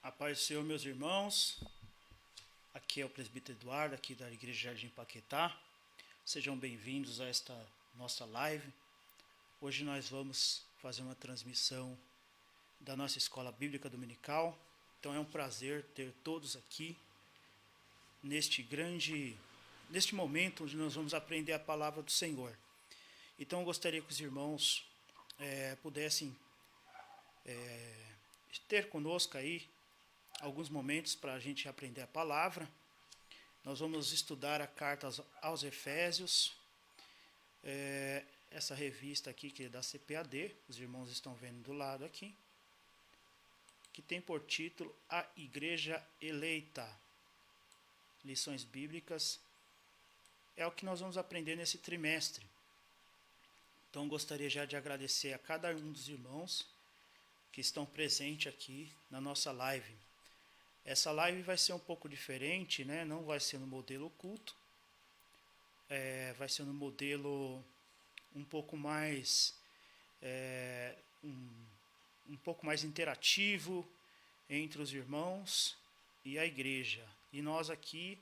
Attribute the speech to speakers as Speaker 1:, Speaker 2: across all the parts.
Speaker 1: A paz do Senhor, meus irmãos. Aqui é o presbítero Eduardo, aqui da Igreja Jardim Paquetá. Sejam bem-vindos a esta nossa live. Hoje nós vamos fazer uma transmissão da nossa escola bíblica dominical. Então é um prazer ter todos aqui neste momento onde nós vamos aprender a palavra do Senhor. Então eu gostaria que os irmãos pudessem ter conosco aí alguns momentos para a gente aprender a palavra. Nós vamos estudar a carta aos Efésios, essa revista aqui que é da CPAD, os irmãos estão vendo do lado aqui, que tem por título A Igreja Eleita. Lições bíblicas é o que nós vamos aprender nesse trimestre. Então gostaria já de agradecer a cada um dos irmãos que estão presentes aqui na nossa live. Essa live vai ser um pouco diferente, né? Não vai ser no modelo culto, vai ser no modelo um pouco mais um pouco mais interativo entre os irmãos e a igreja. E nós aqui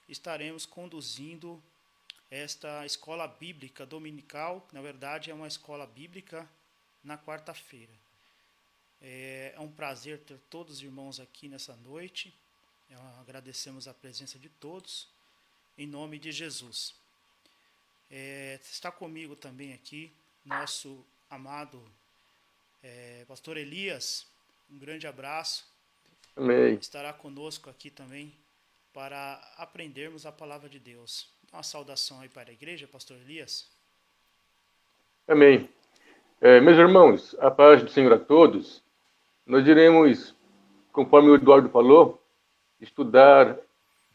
Speaker 1: estaremos conduzindo esta escola bíblica dominical, que na verdade é uma escola bíblica na quarta-feira. É um prazer ter todos os irmãos aqui nessa noite. Agradecemos a presença de todos, em nome de Jesus. Está comigo também aqui nosso amado pastor Elias. Um grande abraço.
Speaker 2: Amém.
Speaker 1: Estará conosco aqui também para aprendermos a palavra de Deus. Uma saudação aí para a igreja, pastor Elias.
Speaker 2: Amém. Meus irmãos, a paz do Senhor a todos. Nós iremos, conforme o Eduardo falou, estudar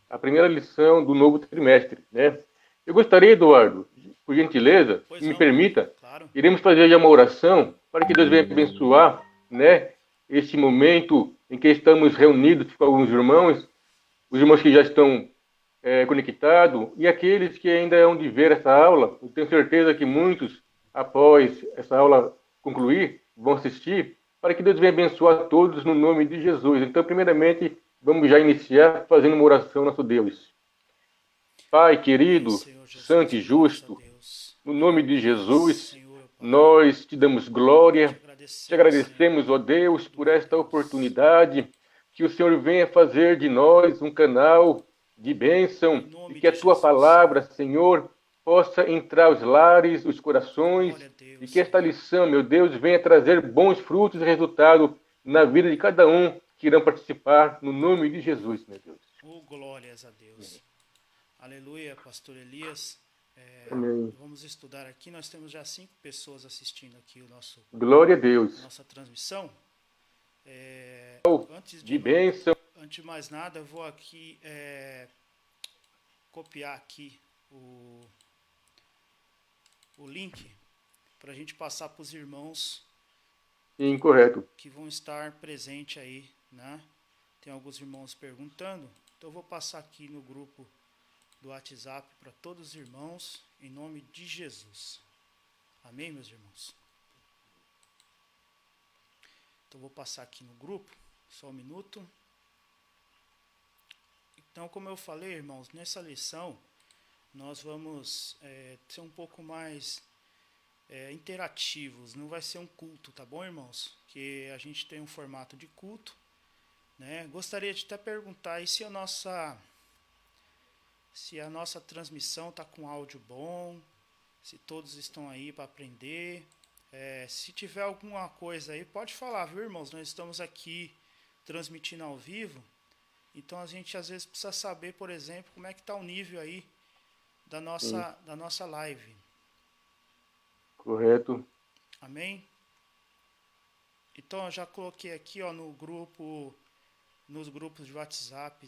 Speaker 2: a primeira lição do novo trimestre, né? Eu gostaria, Eduardo, por gentileza, se me permita,
Speaker 1: claro.
Speaker 2: Iremos fazer já uma oração para que Deus venha abençoar, né, este momento em que estamos reunidos com alguns irmãos, os irmãos que já estão conectados e aqueles que ainda hão de ver essa aula. Eu tenho certeza que muitos, após essa aula concluir, vão assistir, para que Deus venha abençoar a todos no nome de Jesus. Então, primeiramente, vamos já iniciar fazendo uma oração ao nosso Deus. Pai querido, santo e justo, no nome de Jesus, nós te damos glória, te agradecemos, ó Deus, por esta oportunidade, que o Senhor venha fazer de nós um canal de bênção e que a tua palavra, Senhor, possa entrar aos lares, os corações, e que esta lição, meu Deus, venha trazer bons frutos e resultado na vida de cada um que irão participar, no nome de Jesus, meu Deus.
Speaker 1: Glórias a Deus. Aleluia, pastor Elias. Vamos estudar aqui. Nós temos já 5 pessoas assistindo aqui o nosso.
Speaker 2: Glória a Deus.
Speaker 1: Nossa transmissão. Antes
Speaker 2: de bênção.
Speaker 1: Antes de mais nada, eu vou aqui copiar aqui o link para a gente passar para os irmãos.
Speaker 2: Incorreto.
Speaker 1: Que vão estar presentes aí, né? Tem alguns irmãos perguntando, então eu vou passar aqui no grupo do WhatsApp para todos os irmãos, em nome de Jesus. Amém, meus irmãos? Então vou passar aqui no grupo, só um minuto. Então, como eu falei, irmãos, nessa lição nós vamos ser um pouco mais interativos, não vai ser um culto, tá bom, irmãos? Que a gente tem um formato de culto, né? Gostaria de até perguntar aí se a nossa transmissão está com áudio bom, se todos estão aí para aprender. Se tiver alguma coisa aí, pode falar, viu, irmãos? Nós estamos aqui transmitindo ao vivo, então a gente às vezes precisa saber, por exemplo, como é que está o nível aí da nossa live.
Speaker 2: Correto.
Speaker 1: Amém? Então eu já coloquei aqui, ó, nos grupos de WhatsApp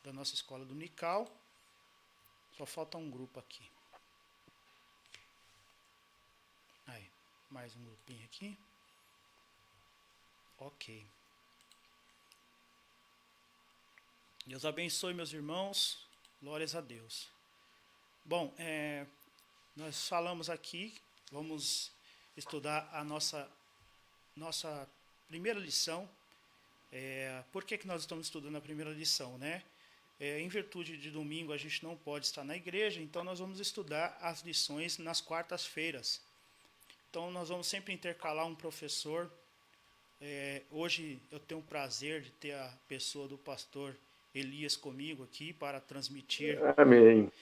Speaker 1: da nossa escola dominical. Só falta um grupo aqui. Aí, mais um grupinho aqui. Ok. Deus abençoe, meus irmãos. Glórias a Deus. Bom, nós falamos aqui, vamos estudar a nossa primeira lição Por que nós estamos estudando a primeira lição, né? Em virtude de domingo a gente não pode estar na igreja, então nós vamos estudar as lições nas quartas-feiras. Então nós vamos sempre intercalar um professor. Hoje eu tenho o prazer de ter a pessoa do pastor Elias comigo aqui para transmitir
Speaker 2: Amém.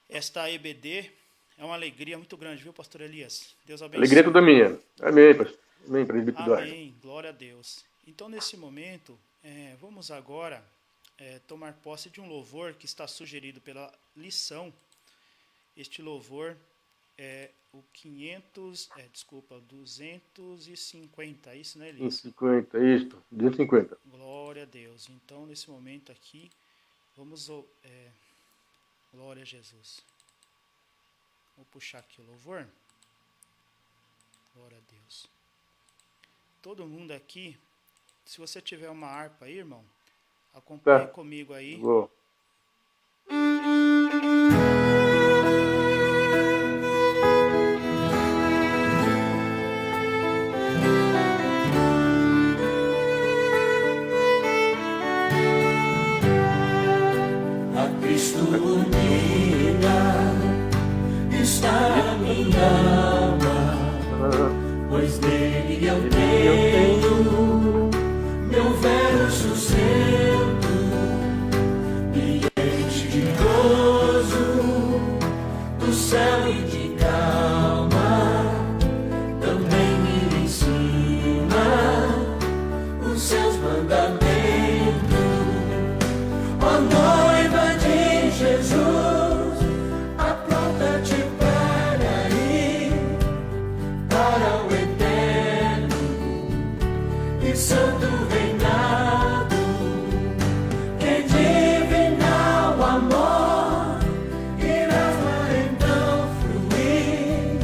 Speaker 1: esta EBD. É uma alegria muito grande, viu, pastor Elias? Deus abençoe.
Speaker 2: Alegria toda minha. Amém, pastor. Amém, presbítero Eduardo.
Speaker 1: Amém, glória a Deus. Então, nesse momento, vamos agora tomar posse de um louvor que está sugerido pela lição. Este louvor é o 250, é isso, né, Elias?
Speaker 2: 250, isso, 250.
Speaker 1: Glória a Deus. Então, nesse momento aqui, vamos... glória a Jesus. Vou puxar aqui o louvor. Glória a Deus. Todo mundo aqui, se você tiver uma harpa aí, irmão, acompanhe comigo aí.
Speaker 2: Vou.
Speaker 3: A Cristo unida está a minha alma, pois nele eu tenho meu velho sustento, me enche de gozo do céu e de calma, também me ensina os seus mandamentos. Ó noiva de Jesus, apronta-te para ir para o eterno e santo reinado, que divinal amor irás lá então fruir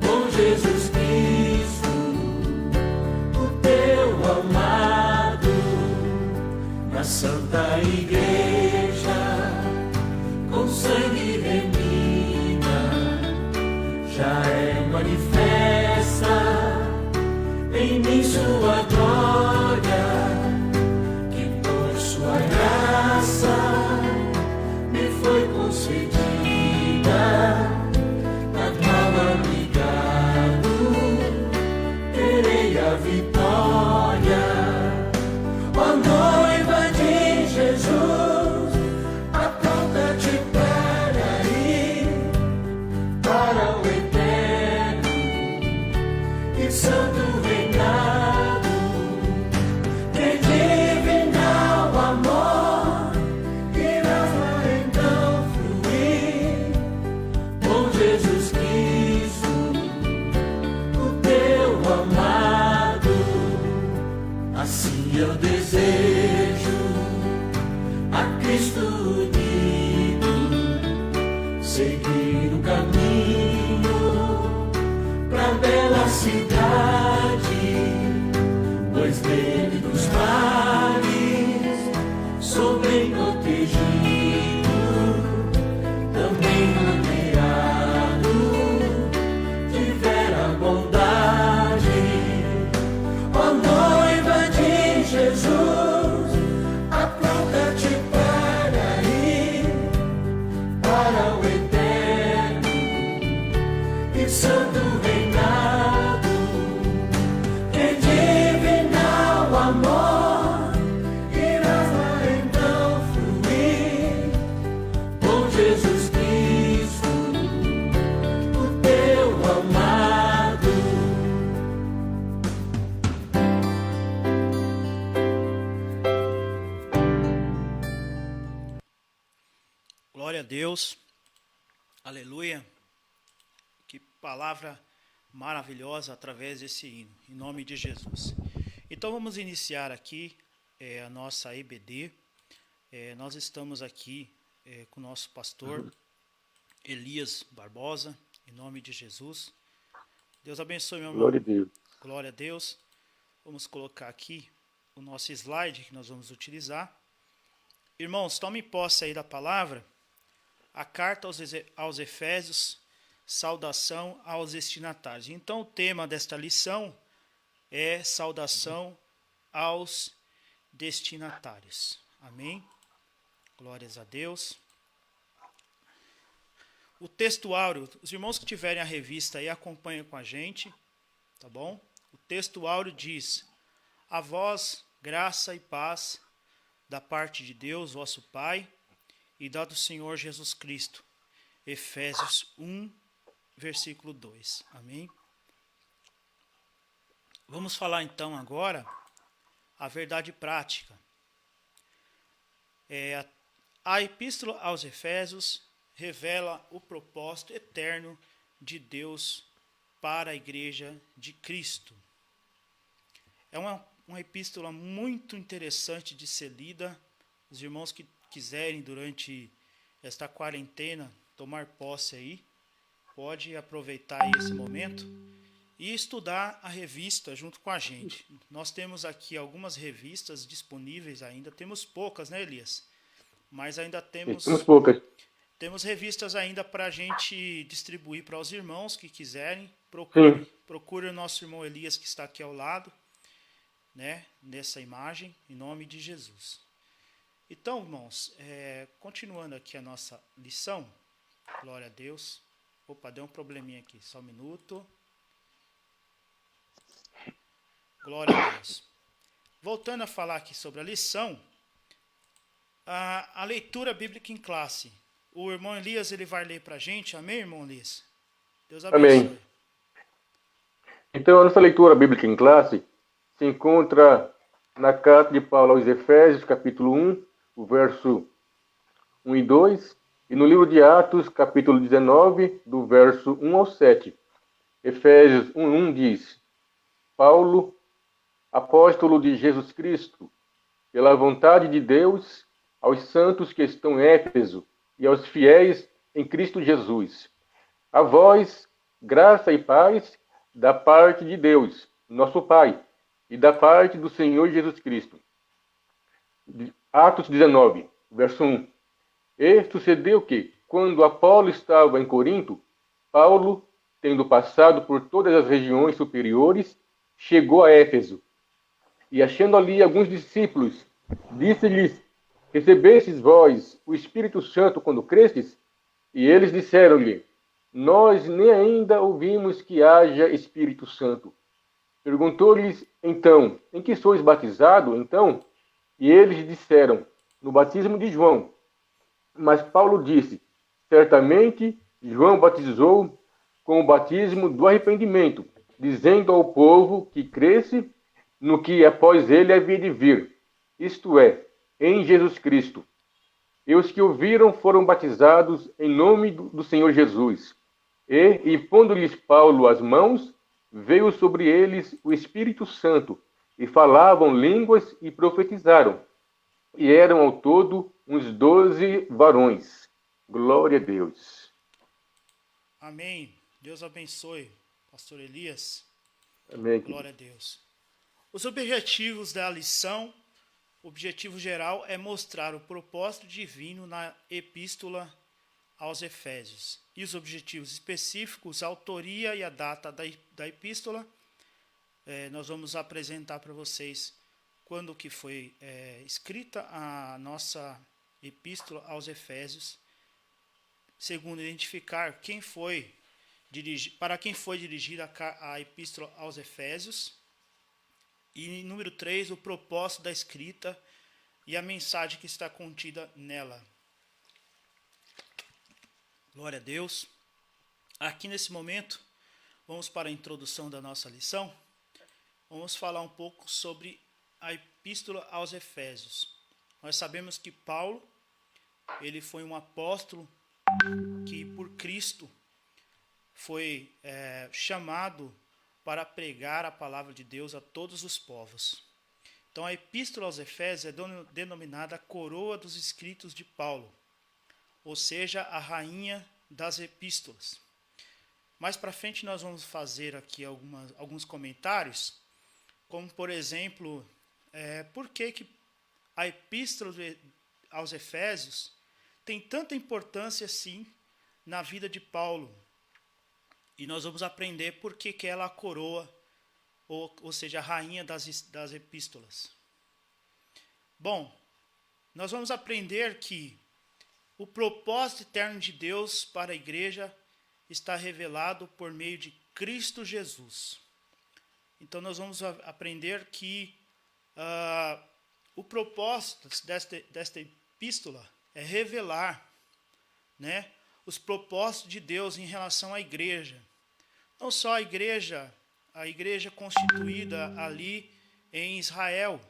Speaker 3: com Jesus Cristo, o teu amado, na Santa Igreja, com sangue remida, já é manifesta em mim sua glória, que por sua graça me foi concedida, na qual ligado terei a vitória. Ó noiva de Jesus, apronta-te para ir para o eterno e santo reinado, que divinal amor irás lá então fruir com Jesus Cristo, o teu amado. Assim eu desejo a Cristo unido, seguir o caminho pra bela cidade, pois dele dos mares sou bem protegido, também rodeado de vera bondade. Ó noiva de Jesus, apronta-te para ir para o eterno e santo reinado, que divinal amor irás lá então fruir com Jesus Cristo, o teu amado.
Speaker 1: Glória a Deus. Aleluia. Que palavra maravilhosa através desse hino. Em nome de Jesus. Então vamos iniciar aqui a nossa EBD. Nós estamos aqui com o nosso pastor Elias Barbosa. Em nome de Jesus. Deus abençoe, meu irmão.
Speaker 2: Glória a Deus.
Speaker 1: Glória a Deus. Vamos colocar aqui o nosso slide que nós vamos utilizar. Irmãos, tomem posse aí da palavra. A carta aos Efésios, saudação aos destinatários. Então, o tema desta lição é saudação aos destinatários. Amém? Glórias a Deus. O textuário, os irmãos que tiverem a revista aí, acompanham com a gente, tá bom? O textuário diz: a vós, graça e paz da parte de Deus, vosso Pai, e da do Senhor Jesus Cristo. Efésios 1, versículo 2. Amém? Vamos falar então agora a verdade prática. A Epístola aos Efésios revela o propósito eterno de Deus para a Igreja de Cristo. É uma epístola muito interessante de ser lida. Os irmãos que quiserem, durante esta quarentena, tomar posse aí, pode aproveitar aí esse momento e estudar a revista junto com a gente. Nós temos aqui algumas revistas disponíveis ainda. Temos poucas, né, Elias? Mas ainda temos
Speaker 2: poucas.
Speaker 1: Temos revistas ainda para a gente distribuir para os irmãos que quiserem. Procure o nosso irmão Elias, que está aqui ao lado, né, nessa imagem, em nome de Jesus. Então, irmãos, continuando aqui a nossa lição, glória a Deus. Opa, deu um probleminha aqui, só um minuto. Glória a Deus. Voltando a falar aqui sobre a lição, a leitura bíblica em classe. O irmão Elias, ele vai ler para a gente. Amém, irmão Elias? Deus abençoe.
Speaker 2: Amém. Então, a nossa leitura bíblica em classe se encontra na carta de Paulo aos Efésios, capítulo 1, o verso 1 e 2, e no livro de Atos, capítulo 19, do verso 1 ao 7. Efésios 1 diz: Paulo, apóstolo de Jesus Cristo, pela vontade de Deus, aos santos que estão em Éfeso e aos fiéis em Cristo Jesus. A vós, graça e paz da parte de Deus, nosso Pai, e da parte do Senhor Jesus Cristo. Atos 19, verso 1. E sucedeu que, quando Apolo estava em Corinto, Paulo, tendo passado por todas as regiões superiores, chegou a Éfeso. E achando ali alguns discípulos, disse-lhes: recebestes vós o Espírito Santo quando crestes? E eles disseram-lhe: nós nem ainda ouvimos que haja Espírito Santo. Perguntou-lhes então: em que sois batizado, então? E eles disseram: no batismo de João. Mas Paulo disse: certamente João batizou com o batismo do arrependimento, dizendo ao povo que cresce no que após ele havia de vir, isto é, em Jesus Cristo. E os que ouviram foram batizados em nome do Senhor Jesus. E pondo-lhes Paulo as mãos, veio sobre eles o Espírito Santo, e falavam línguas e profetizaram. E eram ao todo uns 12 varões. Glória a Deus.
Speaker 1: Amém. Deus abençoe, pastor Elias.
Speaker 2: Amém.
Speaker 1: Glória a Deus. Os objetivos da lição, o objetivo geral é mostrar o propósito divino na epístola aos Efésios. E os objetivos específicos, a autoria e a data da epístola, nós vamos apresentar para vocês quando que foi escrita a nossa epístola aos Efésios. Segundo, identificar para quem foi dirigida a epístola aos Efésios. E número 3, o propósito da escrita e a mensagem que está contida nela. Glória a Deus. Aqui nesse momento, vamos para a introdução da nossa lição. Vamos falar um pouco sobre a epístola aos Efésios. Nós sabemos que Paulo, ele foi um apóstolo que por Cristo foi chamado para pregar a palavra de Deus a todos os povos. Então a epístola aos Efésios é denominada a coroa dos escritos de Paulo, ou seja, a rainha das epístolas. Mais para frente nós vamos fazer aqui alguns comentários, como por exemplo, por que a epístola aos Efésios tem tanta importância assim na vida de Paulo. E nós vamos aprender por que ela é a coroa, ou seja, a rainha das epístolas. Bom, nós vamos aprender que o propósito eterno de Deus para a igreja está revelado por meio de Cristo Jesus. Então nós vamos aprender que o propósito desta epístola é revelar, né, os propósitos de Deus em relação à igreja. Não só a igreja constituída ali em Israel,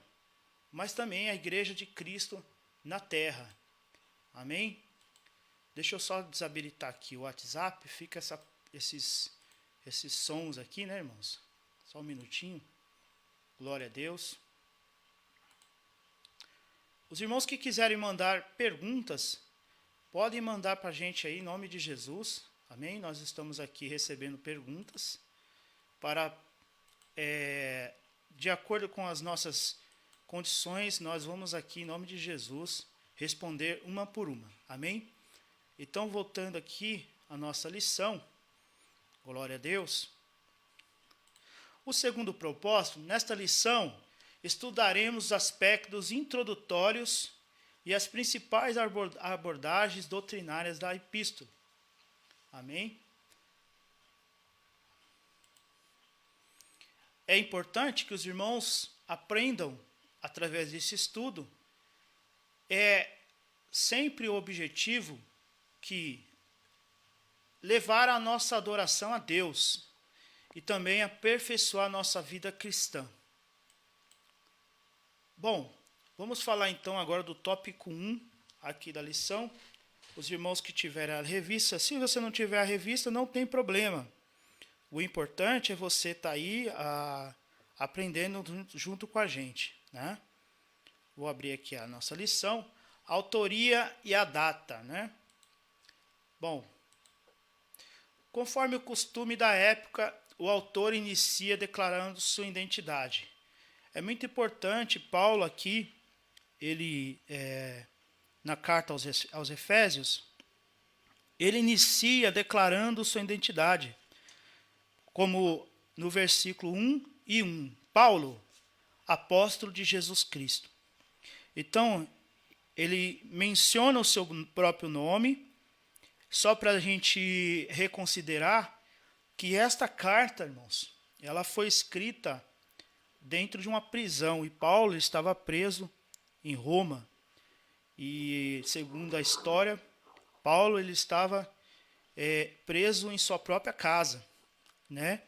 Speaker 1: mas também a igreja de Cristo na terra. Amém? Deixa eu só desabilitar aqui o WhatsApp, fica esses sons aqui, né, irmãos? Só um minutinho. Glória a Deus. Os irmãos que quiserem mandar perguntas, podem mandar para a gente aí, em nome de Jesus. Amém? Nós estamos aqui recebendo perguntas para, de acordo com as nossas condições, nós vamos aqui, em nome de Jesus, responder uma por uma. Amém? Então, voltando aqui à nossa lição, glória a Deus. O segundo propósito, nesta lição, estudaremos os aspectos introdutórios e as principais abordagens doutrinárias da epístola. Amém? É importante que os irmãos aprendam, através desse estudo, sempre o objetivo que levar a nossa adoração a Deus e também aperfeiçoar a nossa vida cristã. Bom, vamos falar então agora do tópico 1 aqui da lição. Os irmãos que tiverem a revista, se você não tiver a revista, não tem problema. O importante é você estar aí aprendendo junto com a gente, né? Vou abrir aqui a nossa lição. Autoria e a data, né? Bom, conforme o costume da época, o autor inicia declarando sua identidade. É muito importante, Paulo aqui, ele, na carta aos Efésios, ele inicia declarando sua identidade, como no versículo 1:1, Paulo, apóstolo de Jesus Cristo. Então, ele menciona o seu próprio nome, só para a gente reconsiderar que esta carta, irmãos, ela foi escrita dentro de uma prisão, e Paulo estava preso em Roma. E, segundo a história, Paulo ele estava preso em sua própria casa, né?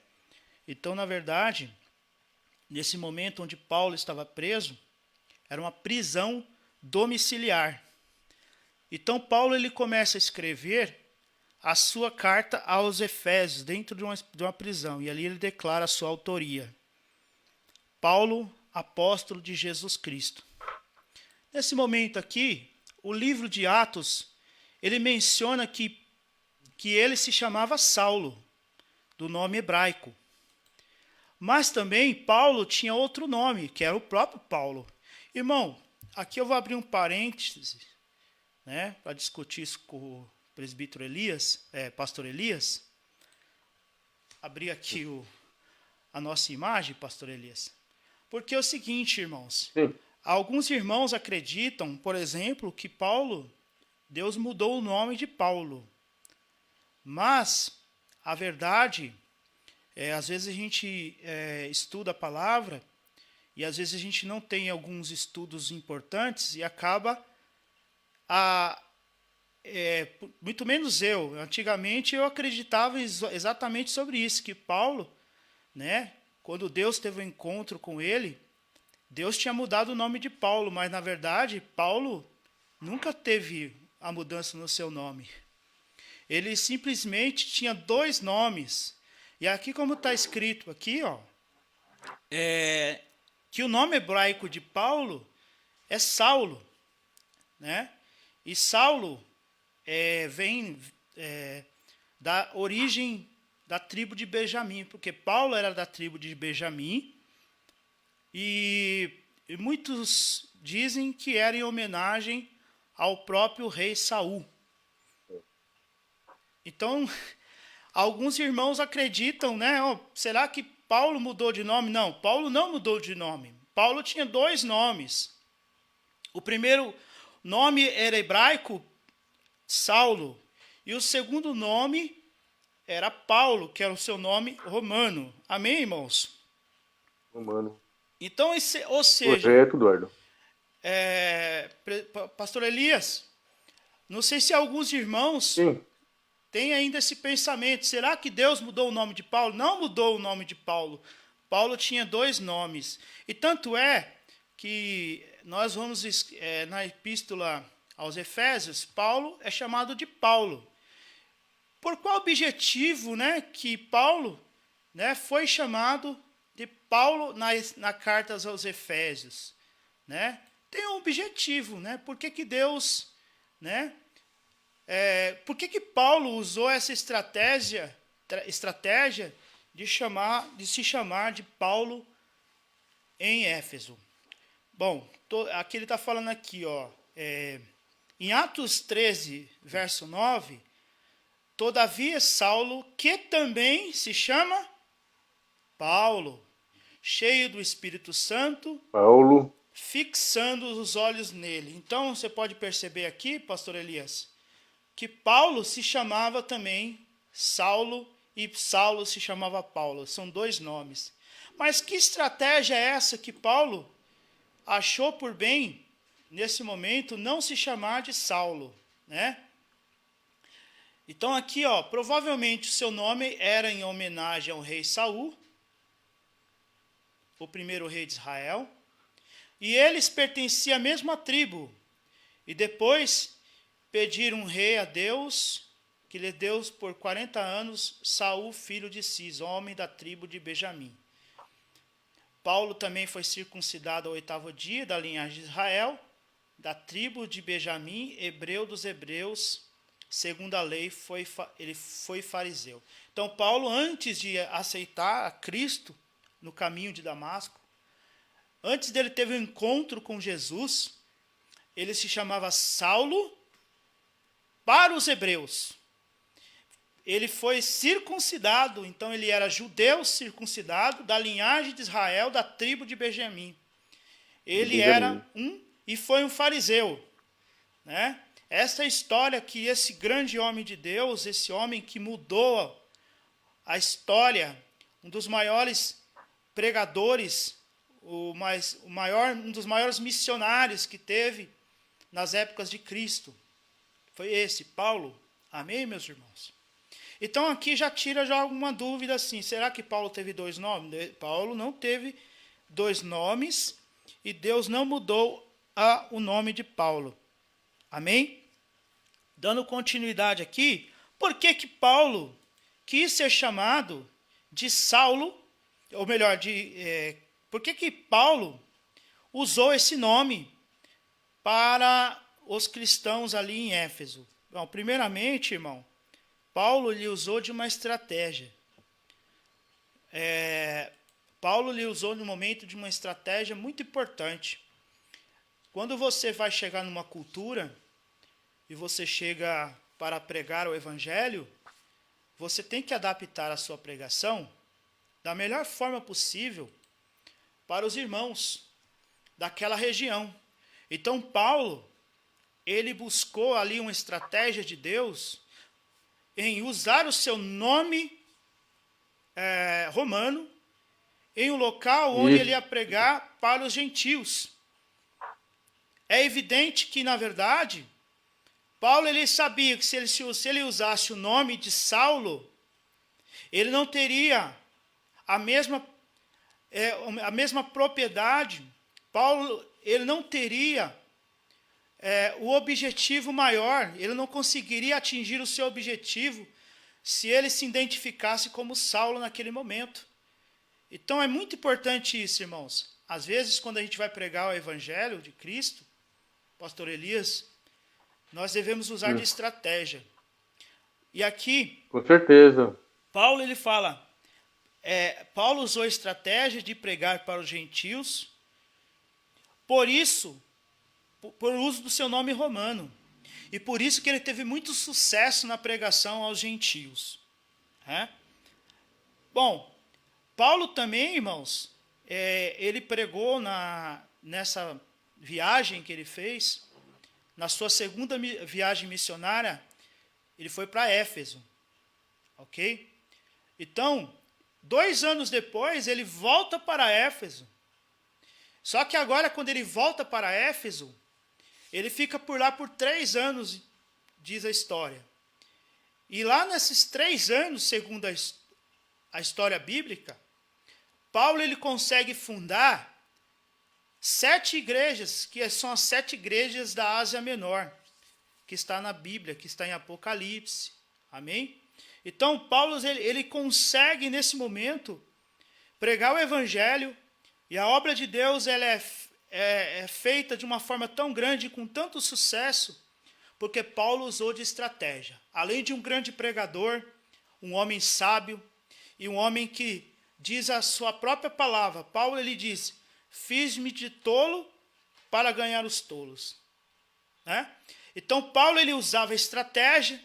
Speaker 1: Então, na verdade, nesse momento onde Paulo estava preso, era uma prisão domiciliar. Então, Paulo ele começa a escrever a sua carta aos Efésios, dentro de uma prisão, e ali ele declara a sua autoria. Paulo, apóstolo de Jesus Cristo. Nesse momento aqui, o livro de Atos, ele menciona que ele se chamava Saulo, do nome hebraico. Mas também Paulo tinha outro nome, que era o próprio Paulo. Irmão, aqui eu vou abrir um parênteses, né, para discutir isso com o presbítero Elias, pastor Elias. Abrir aqui a nossa imagem, pastor Elias. Porque é o seguinte, irmãos.
Speaker 2: Sim.
Speaker 1: Alguns irmãos acreditam, por exemplo, que Deus mudou o nome de Paulo. Mas a verdade, às vezes a gente estuda a palavra e às vezes a gente não tem alguns estudos importantes e acaba, muito menos eu. Antigamente eu acreditava exatamente sobre isso, que Paulo, né, quando Deus teve um encontro com ele, Deus tinha mudado o nome de Paulo, mas na verdade Paulo nunca teve a mudança no seu nome. Ele simplesmente tinha 2 nomes. E aqui como está escrito aqui, ó, que o nome hebraico de Paulo é Saulo, né? E Saulo vem da origem da tribo de Benjamim, porque Paulo era da tribo de Benjamim, e muitos dizem que era em homenagem ao próprio rei Saul. Então, alguns irmãos acreditam, né? Será que Paulo mudou de nome? Não, Paulo não mudou de nome. Paulo tinha 2 nomes. O primeiro nome era hebraico, Saulo, e o segundo nome era Paulo, que era o seu nome romano. Amém, irmãos?
Speaker 2: Romano.
Speaker 1: Então, ou seja,
Speaker 2: Correto, Eduardo.
Speaker 1: Pastor Elias, não sei se alguns irmãos
Speaker 2: Sim.
Speaker 1: têm ainda esse pensamento. Será que Deus mudou o nome de Paulo? Não mudou o nome de Paulo. Paulo tinha 2 nomes. E tanto é que nós vamos, na epístola aos Efésios, Paulo é chamado de Paulo. Por qual objetivo, né, que Paulo, né, foi chamado de Paulo na carta aos Efésios? Né? Tem um objetivo, né? Por que Deus, né? Por que Paulo usou essa estratégia de se chamar de Paulo em Éfeso? Bom, aqui ele está falando aqui, ó, em Atos 13, verso 9, todavia Saulo, que também se chama Paulo, cheio do Espírito Santo,
Speaker 2: Paulo.
Speaker 1: fixando os olhos nele. Então, você pode perceber aqui, pastor Elias, que Paulo se chamava também Saulo e Saulo se chamava Paulo. São 2 nomes. Mas que estratégia é essa que Paulo achou por bem, nesse momento, não se chamar de Saulo, né? Então, aqui, ó, provavelmente o seu nome era em homenagem ao rei Saul, o primeiro rei de Israel, e eles pertenciam à mesma tribo. E depois pediram um rei a Deus, que lhe deu por 40 anos Saul, filho de Cis, homem da tribo de Benjamim. Paulo também foi circuncidado ao 8º dia da linhagem de Israel, da tribo de Benjamim, hebreu dos hebreus, segundo a lei, ele foi fariseu. Então, Paulo, antes de aceitar a Cristo no caminho de Damasco, antes dele ter um encontro com Jesus, ele se chamava Saulo para os hebreus. Ele foi circuncidado, então ele era judeu circuncidado, da linhagem de Israel, da tribo de Benjamim. Ele era e foi um fariseu, né? Essa é a história que esse grande homem de Deus, esse homem que mudou a história, um dos maiores pregadores, um dos maiores missionários que teve nas épocas de Cristo, foi esse, Paulo. Amém, meus irmãos? Então aqui já tira alguma dúvida assim, será que Paulo teve 2 nomes? Paulo não teve 2 nomes e Deus não mudou o nome de Paulo. Amém? Dando continuidade aqui, por que Paulo quis ser chamado de Saulo, ou melhor, por que Paulo usou esse nome para os cristãos ali em Éfeso? Bom, primeiramente, irmão, Paulo lhe usou de uma estratégia. Paulo lhe usou no momento de uma estratégia muito importante. Quando você vai chegar numa cultura e você chega para pregar o evangelho, você tem que adaptar a sua pregação da melhor forma possível para os irmãos daquela região. Então, Paulo, ele buscou ali uma estratégia de Deus em usar o seu nome romano em um local onde ele ia pregar para os gentios. É evidente que, na verdade, Paulo ele sabia que se ele usasse o nome de Saulo, ele não teria a mesma propriedade. Paulo ele não teria o objetivo maior, ele não conseguiria atingir o seu objetivo se ele se identificasse como Saulo naquele momento. Então é muito importante isso, irmãos. Às vezes, quando a gente vai pregar o evangelho de Cristo, pastor Elias, nós devemos usar de estratégia. E aqui,
Speaker 2: com certeza,
Speaker 1: Paulo ele fala, Paulo usou a estratégia de pregar para os gentios, por isso, por uso do seu nome romano. E por isso que ele teve muito sucesso na pregação aos gentios. Bom, Paulo também, irmãos, ele pregou viagem que ele fez, na sua segunda viagem missionária, ele foi para Éfeso. Ok? Então, 2 anos depois, ele volta para Éfeso. Só que agora, quando ele volta para Éfeso, ele fica por lá por 3 anos, diz a história. E lá nesses 3 anos, segundo a história bíblica, Paulo ele consegue fundar 7 igrejas, que são as 7 igrejas da Ásia Menor, que está na Bíblia, que está em Apocalipse. Amém? Então, Paulo ele consegue, nesse momento, pregar o Evangelho, e a obra de Deus ela é feita de uma forma tão grande, com tanto sucesso, porque Paulo usou de estratégia. Além de um grande pregador, um homem sábio, e um homem que diz a sua própria palavra. Paulo ele diz, fiz-me de tolo para ganhar os tolos. Né? Então, Paulo ele usava estratégia,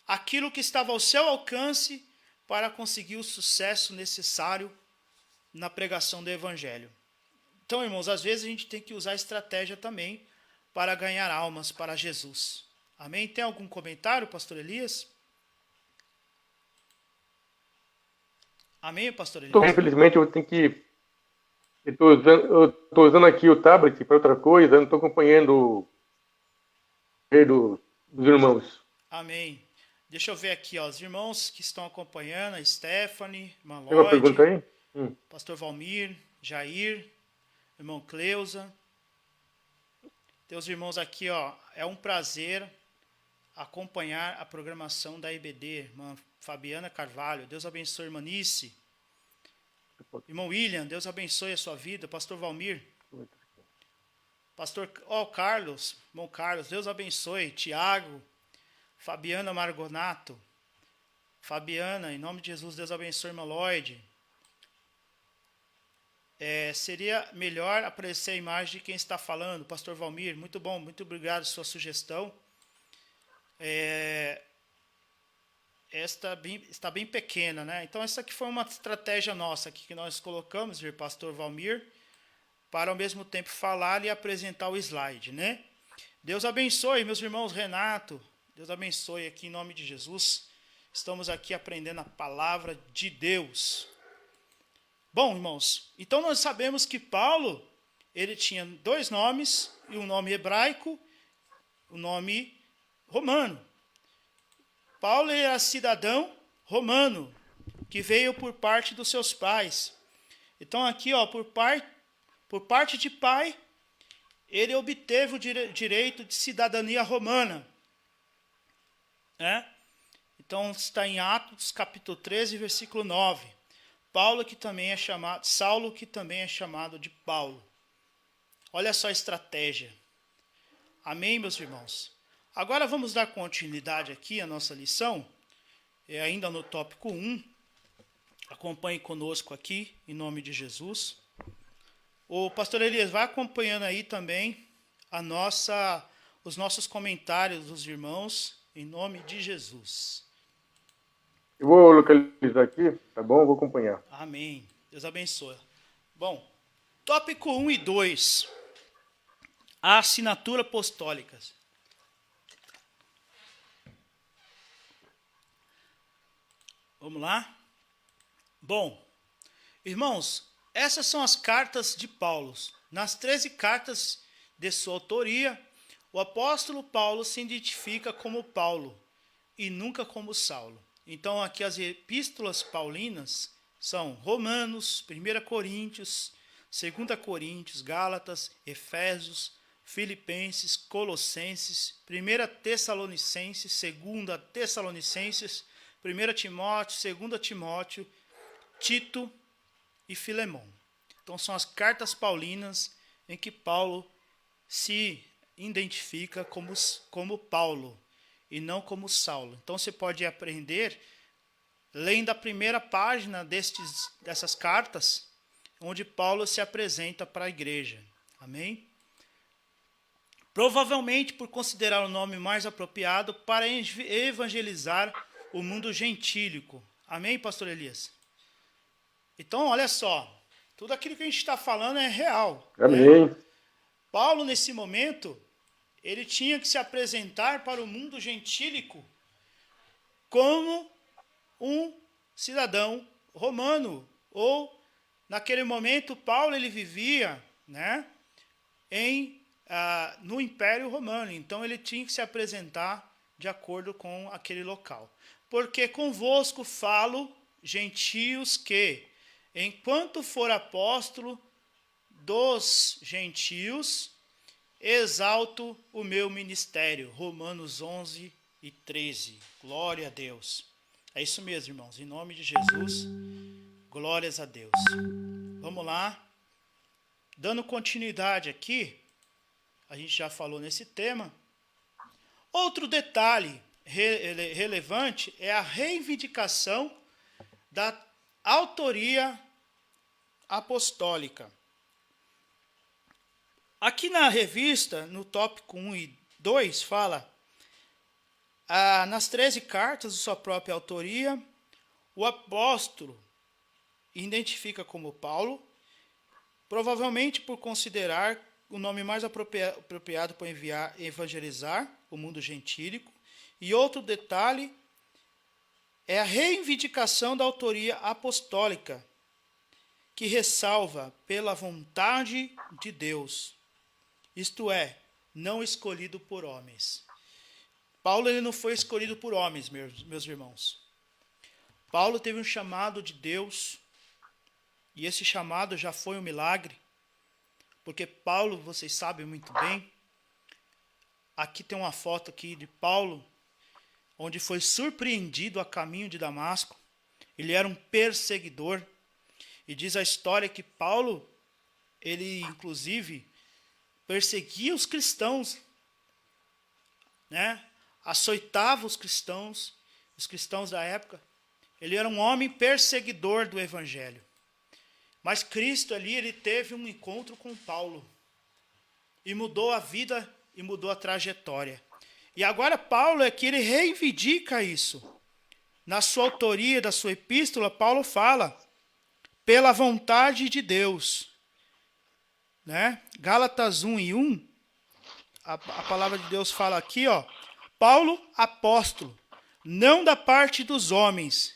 Speaker 1: aquilo que estava ao seu alcance, para conseguir o sucesso necessário na pregação do Evangelho. Então, irmãos, às vezes a gente tem que usar estratégia também para ganhar almas para Jesus. Amém? Tem algum comentário, pastor Elias? Amém, pastor Elias?
Speaker 2: Infelizmente, eu tenho que... Eu estou usando aqui o tablet para outra coisa, eu não estou acompanhando dos irmãos.
Speaker 1: Amém. Deixa eu ver aqui, ó, os irmãos que estão acompanhando, a Stephanie, irmã Lloyd,
Speaker 2: Tem uma pergunta aí?
Speaker 1: pastor Valmir, Jair, irmão Cleusa. Tem os irmãos aqui, ó, é um prazer acompanhar a programação da IBD, irmã Fabiana Carvalho, Deus abençoe, irmã Nice. Irmão William, Deus abençoe a sua vida, pastor Valmir. Pastor Carlos, irmão Carlos, Deus abençoe, Tiago, Fabiana Margonato, Fabiana, em nome de Jesus, Deus abençoe, irmã Lloyd. Seria melhor aparecer a imagem de quem está falando, pastor Valmir, muito bom, muito obrigado pela sua sugestão. Esta está bem pequena, né? Então, essa aqui foi uma estratégia nossa aqui que nós colocamos, pastor Valmir, para ao mesmo tempo falar e apresentar o slide, né? Deus abençoe, meus irmãos Renato, Deus abençoe aqui em nome de Jesus. Estamos aqui aprendendo a palavra de Deus. Bom, irmãos, então nós sabemos que Paulo, ele tinha 2 nomes, e um nome hebraico, o nome romano. Paulo era cidadão romano, que veio por parte dos seus pais. Então aqui, ó, por parte de pai, ele obteve o direito de cidadania romana. Então está em Atos capítulo 13, versículo 9. Saulo, que também é chamado de Paulo. Olha só a estratégia. Amém, meus irmãos? Agora vamos dar continuidade aqui à nossa lição, ainda no tópico 1. Acompanhe conosco aqui, em nome de Jesus. O pastor Elias vai acompanhando aí também os nossos comentários dos irmãos, em nome de Jesus.
Speaker 2: Eu vou localizar aqui, tá bom? Eu vou acompanhar.
Speaker 1: Amém. Deus abençoe. Bom, tópico 1 e 2. A assinatura apostólica. Vamos lá? Bom, irmãos, essas são as cartas de Paulo. Nas 13 cartas de sua autoria, o apóstolo Paulo se identifica como Paulo e nunca como Saulo. Então, aqui as epístolas paulinas são Romanos, 1 Coríntios, 2 Coríntios, Gálatas, Efésios, Filipenses, Colossenses, 1 Tessalonicenses, 2 Tessalonicenses, 1 Timóteo, 2 Timóteo, Tito e Filemão. Então, são as cartas paulinas em que Paulo se identifica como Paulo e não como Saulo. Então, você pode aprender, lendo a primeira página dessas cartas, onde Paulo se apresenta para a igreja. Amém? Provavelmente por considerar o nome mais apropriado para evangelizar o mundo gentílico. Amém, pastor Elias? Então, olha só, tudo aquilo que a gente está falando é real.
Speaker 2: Amém.
Speaker 1: Né? Paulo, nesse momento, ele tinha que se apresentar para o mundo gentílico como um cidadão romano. Ou, naquele momento, Paulo ele vivia, né, no Império Romano. Então, ele tinha que se apresentar de acordo com aquele local. Porque convosco falo, gentios, que, enquanto for apóstolo dos gentios, exalto o meu ministério. Romanos 11 e 13. Glória a Deus. É isso mesmo, irmãos. Em nome de Jesus, glórias a Deus. Vamos lá. Dando continuidade aqui, a gente já falou nesse tema. Outro detalhe relevante é a reivindicação da autoria apostólica. Aqui na revista, no tópico 1 e 2, fala, nas 13 cartas de sua própria autoria, o apóstolo identifica como Paulo, provavelmente por considerar o nome mais apropriado para evangelizar o mundo gentílico. E outro detalhe é a reivindicação da autoria apostólica, que ressalva pela vontade de Deus, isto é, não escolhido por homens. Paulo ele não foi escolhido por homens, meus irmãos. Paulo teve um chamado de Deus, e esse chamado já foi um milagre, porque Paulo, vocês sabem muito bem, aqui tem uma foto aqui de Paulo, onde foi surpreendido a caminho de Damasco. Ele era um perseguidor, e diz a história que Paulo, ele inclusive perseguia os cristãos, né? Açoitava os cristãos da época. Ele era um homem perseguidor do evangelho. Mas Cristo ali, ele teve um encontro com Paulo. E mudou a vida e mudou a trajetória. E agora Paulo é que ele reivindica isso. Na sua autoria da sua epístola, Paulo fala, pela vontade de Deus. Né? Gálatas 1 e 1, a palavra de Deus fala aqui, ó, Paulo, apóstolo, não da parte dos homens,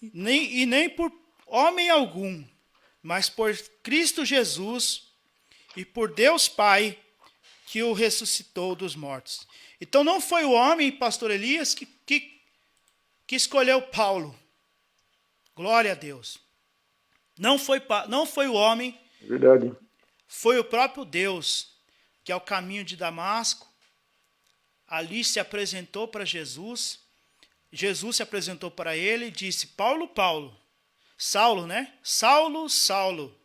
Speaker 1: nem por homem algum, mas por Cristo Jesus e por Deus Pai, que o ressuscitou dos mortos. Então não foi o homem, pastor Elias, que escolheu Paulo. Glória a Deus. Não foi o homem.
Speaker 2: Verdade.
Speaker 1: Foi o próprio Deus, que ao caminho de Damasco, ali se apresentou para Jesus. Jesus se apresentou para ele e disse, Paulo, Saulo, né? Saulo, Saulo,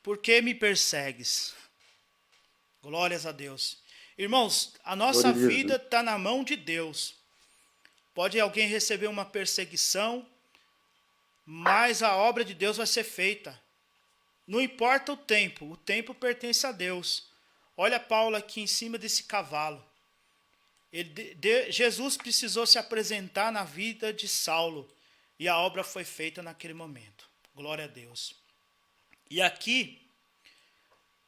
Speaker 1: por que me persegues? Glórias a Deus. Irmãos, a nossa vida está na mão de Deus. Pode alguém receber uma perseguição, mas a obra de Deus vai ser feita. Não importa o tempo pertence a Deus. Olha Paulo aqui em cima desse cavalo. Jesus precisou se apresentar na vida de Saulo, e a obra foi feita naquele momento. Glória a Deus. E aqui,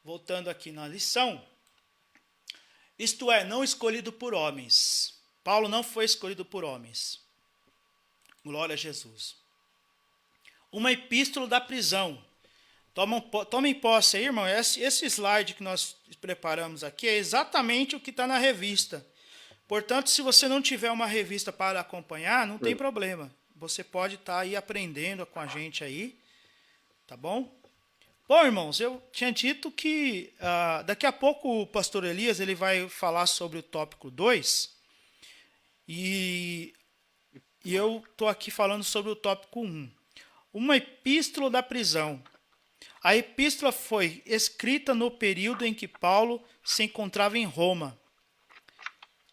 Speaker 1: voltando aqui na lição, isto é, não escolhido por homens. Paulo não foi escolhido por homens. Glória a Jesus. Uma epístola da prisão. Tomem posse aí, irmão. Esse slide que nós preparamos aqui é exatamente o que está na revista. Portanto, se você não tiver uma revista para acompanhar, não tem problema. Você pode estar aí aprendendo com a gente aí. Tá bom? Bom, irmãos, eu tinha dito que daqui a pouco o pastor Elias ele vai falar sobre o tópico 2. E eu estou aqui falando sobre o tópico 1. Uma epístola da prisão. A epístola foi escrita no período em que Paulo se encontrava em Roma.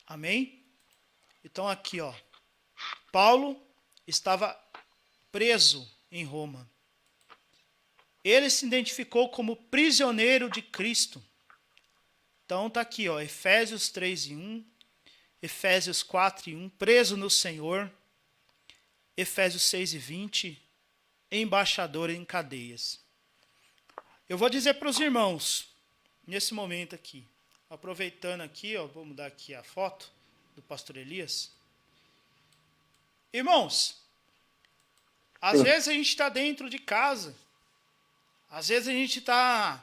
Speaker 1: Amém? Então aqui, ó. Paulo estava preso em Roma. Ele se identificou como prisioneiro de Cristo. Então está aqui, ó, Efésios 3 e 1, Efésios 4 e 1, preso no Senhor, Efésios 6 e 20, embaixador em cadeias. Eu vou dizer para os irmãos, nesse momento aqui, aproveitando aqui, ó, vou mudar aqui a foto do pastor Elias. Irmãos, às vezes a gente está dentro de casa, às vezes a gente está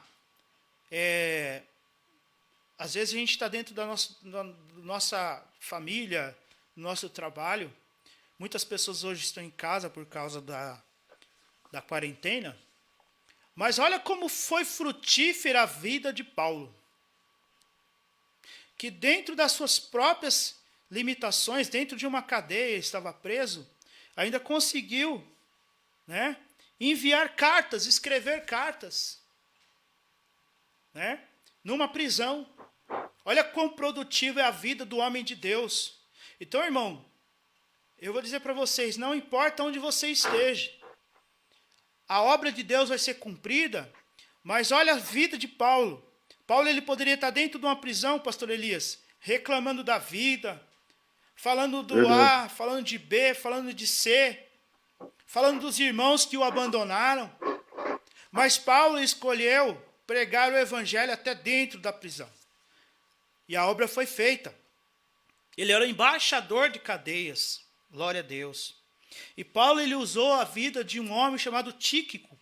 Speaker 1: dentro da nossa família, do nosso trabalho. Muitas pessoas hoje estão em casa por causa da quarentena. Mas olha como foi frutífera a vida de Paulo. Que dentro das suas próprias limitações, dentro de uma cadeia, estava preso, ainda conseguiu, né, enviar cartas, escrever cartas, né, numa prisão. Olha quão produtiva é a vida do homem de Deus. Então, irmão, eu vou dizer para vocês, não importa onde você esteja, a obra de Deus vai ser cumprida, mas olha a vida de Paulo. Paulo, ele poderia estar dentro de uma prisão, pastor Elias, reclamando da vida, falando do A, falando de B, falando de C, falando dos irmãos que o abandonaram. Mas Paulo escolheu pregar o evangelho até dentro da prisão. E a obra foi feita. Ele era embaixador de cadeias. Glória a Deus. E Paulo, ele usou a vida de um homem chamado Tíquico.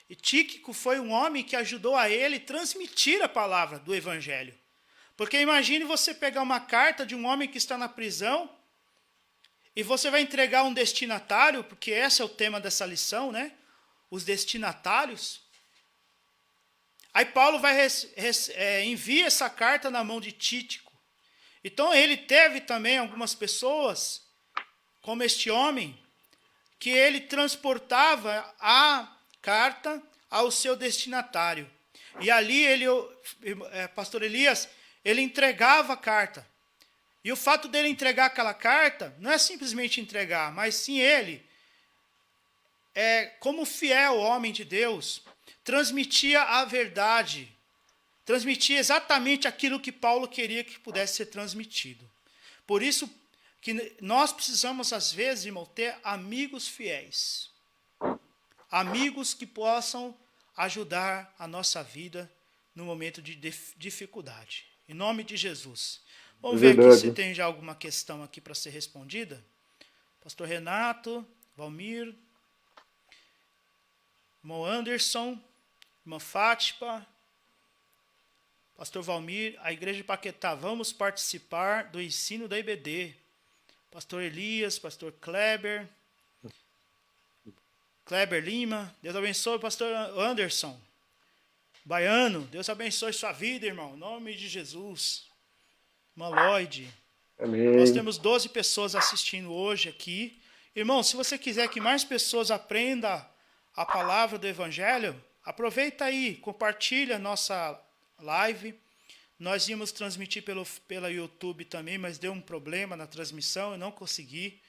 Speaker 1: E Tíquico foi um homem que ajudou a ele transmitir a palavra do evangelho. Porque imagine você pegar uma carta de um homem que está na prisão e você vai entregar um destinatário, porque esse é o tema dessa lição, né? Os destinatários. Aí Paulo envia essa carta na mão de Tíquico. Então ele teve também algumas pessoas, como este homem, que ele transportava a carta ao seu destinatário. E ali pastor Elias, ele entregava a carta. E o fato dele entregar aquela carta, não é simplesmente entregar, mas sim ele, como fiel homem de Deus, transmitia a verdade, transmitia exatamente aquilo que Paulo queria que pudesse ser transmitido. Por isso que nós precisamos, às vezes, irmão, ter amigos fiéis. Amigos que possam ajudar a nossa vida no momento de dificuldade. Em nome de Jesus. Vamos ver aqui se tem já alguma questão aqui para ser respondida. Pastor Renato, Valmir, irmão Anderson, irmã Fátima, pastor Valmir, a igreja de Paquetá, vamos participar do ensino da IBD. Pastor Elias, pastor Kleber Lima, Deus abençoe, pastor Anderson, Baiano, Deus abençoe sua vida, irmão, em nome de Jesus. Irmã Lloyd, amém. Nós temos 12 pessoas assistindo hoje aqui. Irmão, se você quiser que mais pessoas aprendam a palavra do Evangelho, aproveita aí, compartilha a nossa live. Nós íamos transmitir pela YouTube também, mas deu um problema na transmissão, eu não consegui.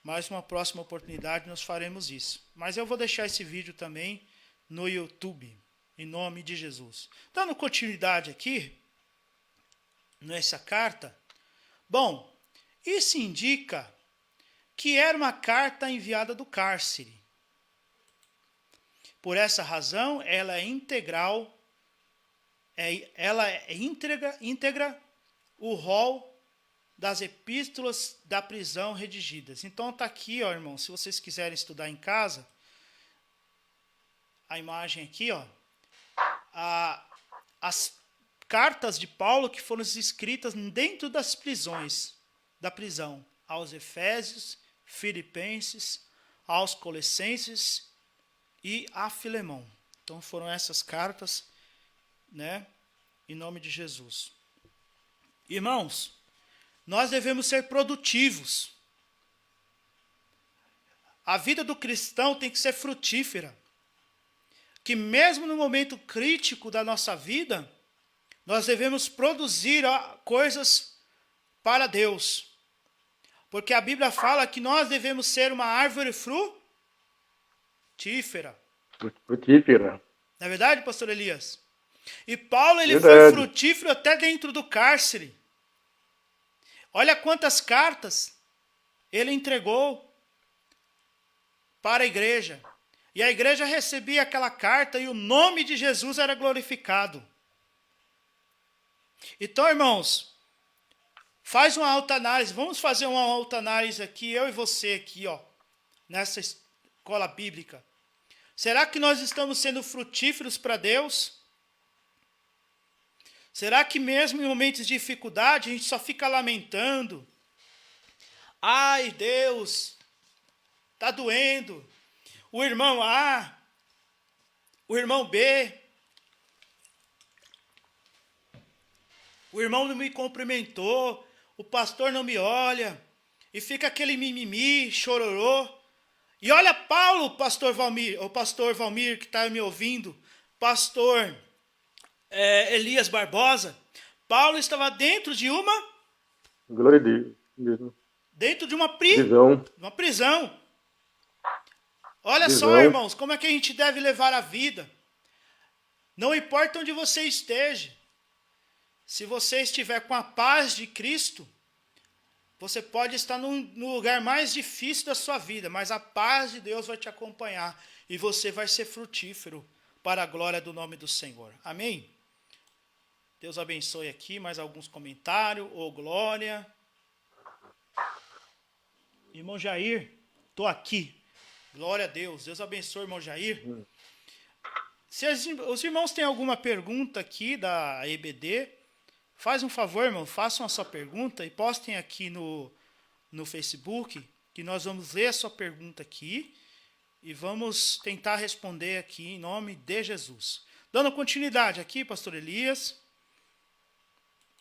Speaker 1: Mas uma próxima oportunidade nós faremos isso. Mas eu vou deixar esse vídeo também no YouTube, em nome de Jesus. Dando continuidade aqui, nessa carta, bom, isso indica que era uma carta enviada do cárcere. Por essa razão, ela é integral, ela é íntegra o rol das epístolas da prisão redigidas. Então está aqui, ó, irmão, se vocês quiserem estudar em casa, a imagem aqui, ó, as cartas de Paulo que foram escritas dentro das prisões, da prisão, aos Efésios, Filipenses, aos Colossenses e a Filemão. Então foram essas cartas, né, em nome de Jesus. Irmãos, nós devemos ser produtivos. A vida do cristão tem que ser frutífera. Que mesmo no momento crítico da nossa vida, nós devemos produzir coisas para Deus. Porque a Bíblia fala que nós devemos ser uma árvore frutífera.
Speaker 2: Frutífera.
Speaker 1: Não é verdade, pastor Elias? E Paulo, ele foi frutífero até dentro do cárcere. Olha quantas cartas ele entregou para a igreja. E a igreja recebia aquela carta e o nome de Jesus era glorificado. Então, irmãos, faz uma autoanálise. Vamos fazer uma autoanálise aqui, eu e você aqui, ó, nessa escola bíblica. Será que nós estamos sendo frutíferos para Deus? Será que mesmo em momentos de dificuldade a gente só fica lamentando? Ai, Deus, tá doendo. O irmão A, o irmão B, o irmão não me cumprimentou, o pastor não me olha, e fica aquele mimimi, chororô. E olha Paulo, o pastor Valmir que está me ouvindo, pastor Elias Barbosa. Paulo estava dentro de uma...
Speaker 2: Glória a Deus. Mesmo.
Speaker 1: Dentro de uma prisão. Olha só, irmãos, como é que a gente deve levar a vida. Não importa onde você esteja. Se você estiver com a paz de Cristo, você pode estar no lugar mais difícil da sua vida, mas a paz de Deus vai te acompanhar e você vai ser frutífero para a glória do nome do Senhor. Amém? Deus abençoe aqui, mais alguns comentários. Ô, glória. Irmão Jair, estou aqui. Glória a Deus. Deus abençoe, irmão Jair. Se os irmãos têm alguma pergunta aqui da EBD, faz um favor, irmão, façam a sua pergunta e postem aqui no Facebook, que nós vamos ler a sua pergunta aqui e vamos tentar responder aqui em nome de Jesus. Dando continuidade aqui, pastor Elias.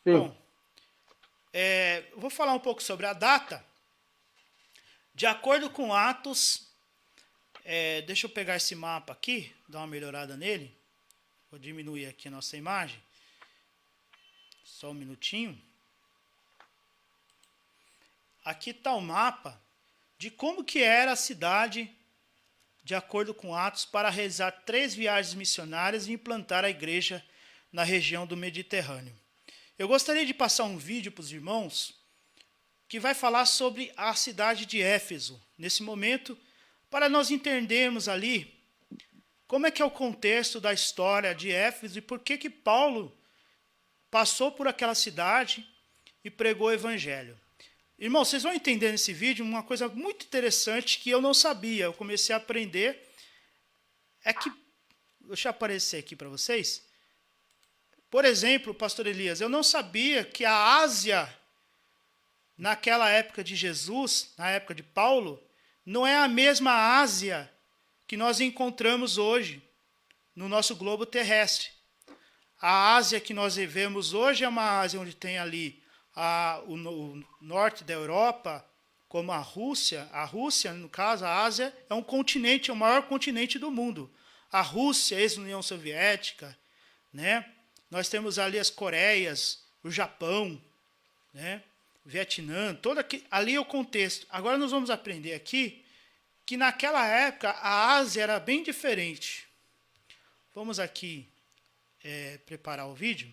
Speaker 2: Sim.
Speaker 1: Bom, vou falar um pouco sobre a data. De acordo com Atos, deixa eu pegar esse mapa aqui, dar uma melhorada nele. Vou diminuir aqui a nossa imagem. Só um minutinho. Aqui está o mapa de como que era a cidade, de acordo com Atos, para realizar 3 viagens missionárias e implantar a igreja na região do Mediterrâneo. Eu gostaria de passar um vídeo para os irmãos que vai falar sobre a cidade de Éfeso, nesse momento, para nós entendermos ali como é que é o contexto da história de Éfeso e por que Paulo passou por aquela cidade e pregou o evangelho. Irmão, vocês vão entender nesse vídeo uma coisa muito interessante que eu não sabia. Eu comecei a aprender. Deixa eu aparecer aqui para vocês. Por exemplo, pastor Elias, eu não sabia que a Ásia, naquela época de Jesus, na época de Paulo, não é a mesma Ásia que nós encontramos hoje no nosso globo terrestre. A Ásia que nós vivemos hoje é uma Ásia onde tem ali o norte da Europa, como a Rússia. A Rússia, no caso, a Ásia, é um continente, é o maior continente do mundo. A Rússia, ex-União Soviética, né? Nós temos ali as Coreias, o Japão, né? O Vietnã, ali é o contexto. Agora nós vamos aprender aqui que naquela época a Ásia era bem diferente. Vamos aqui preparar o vídeo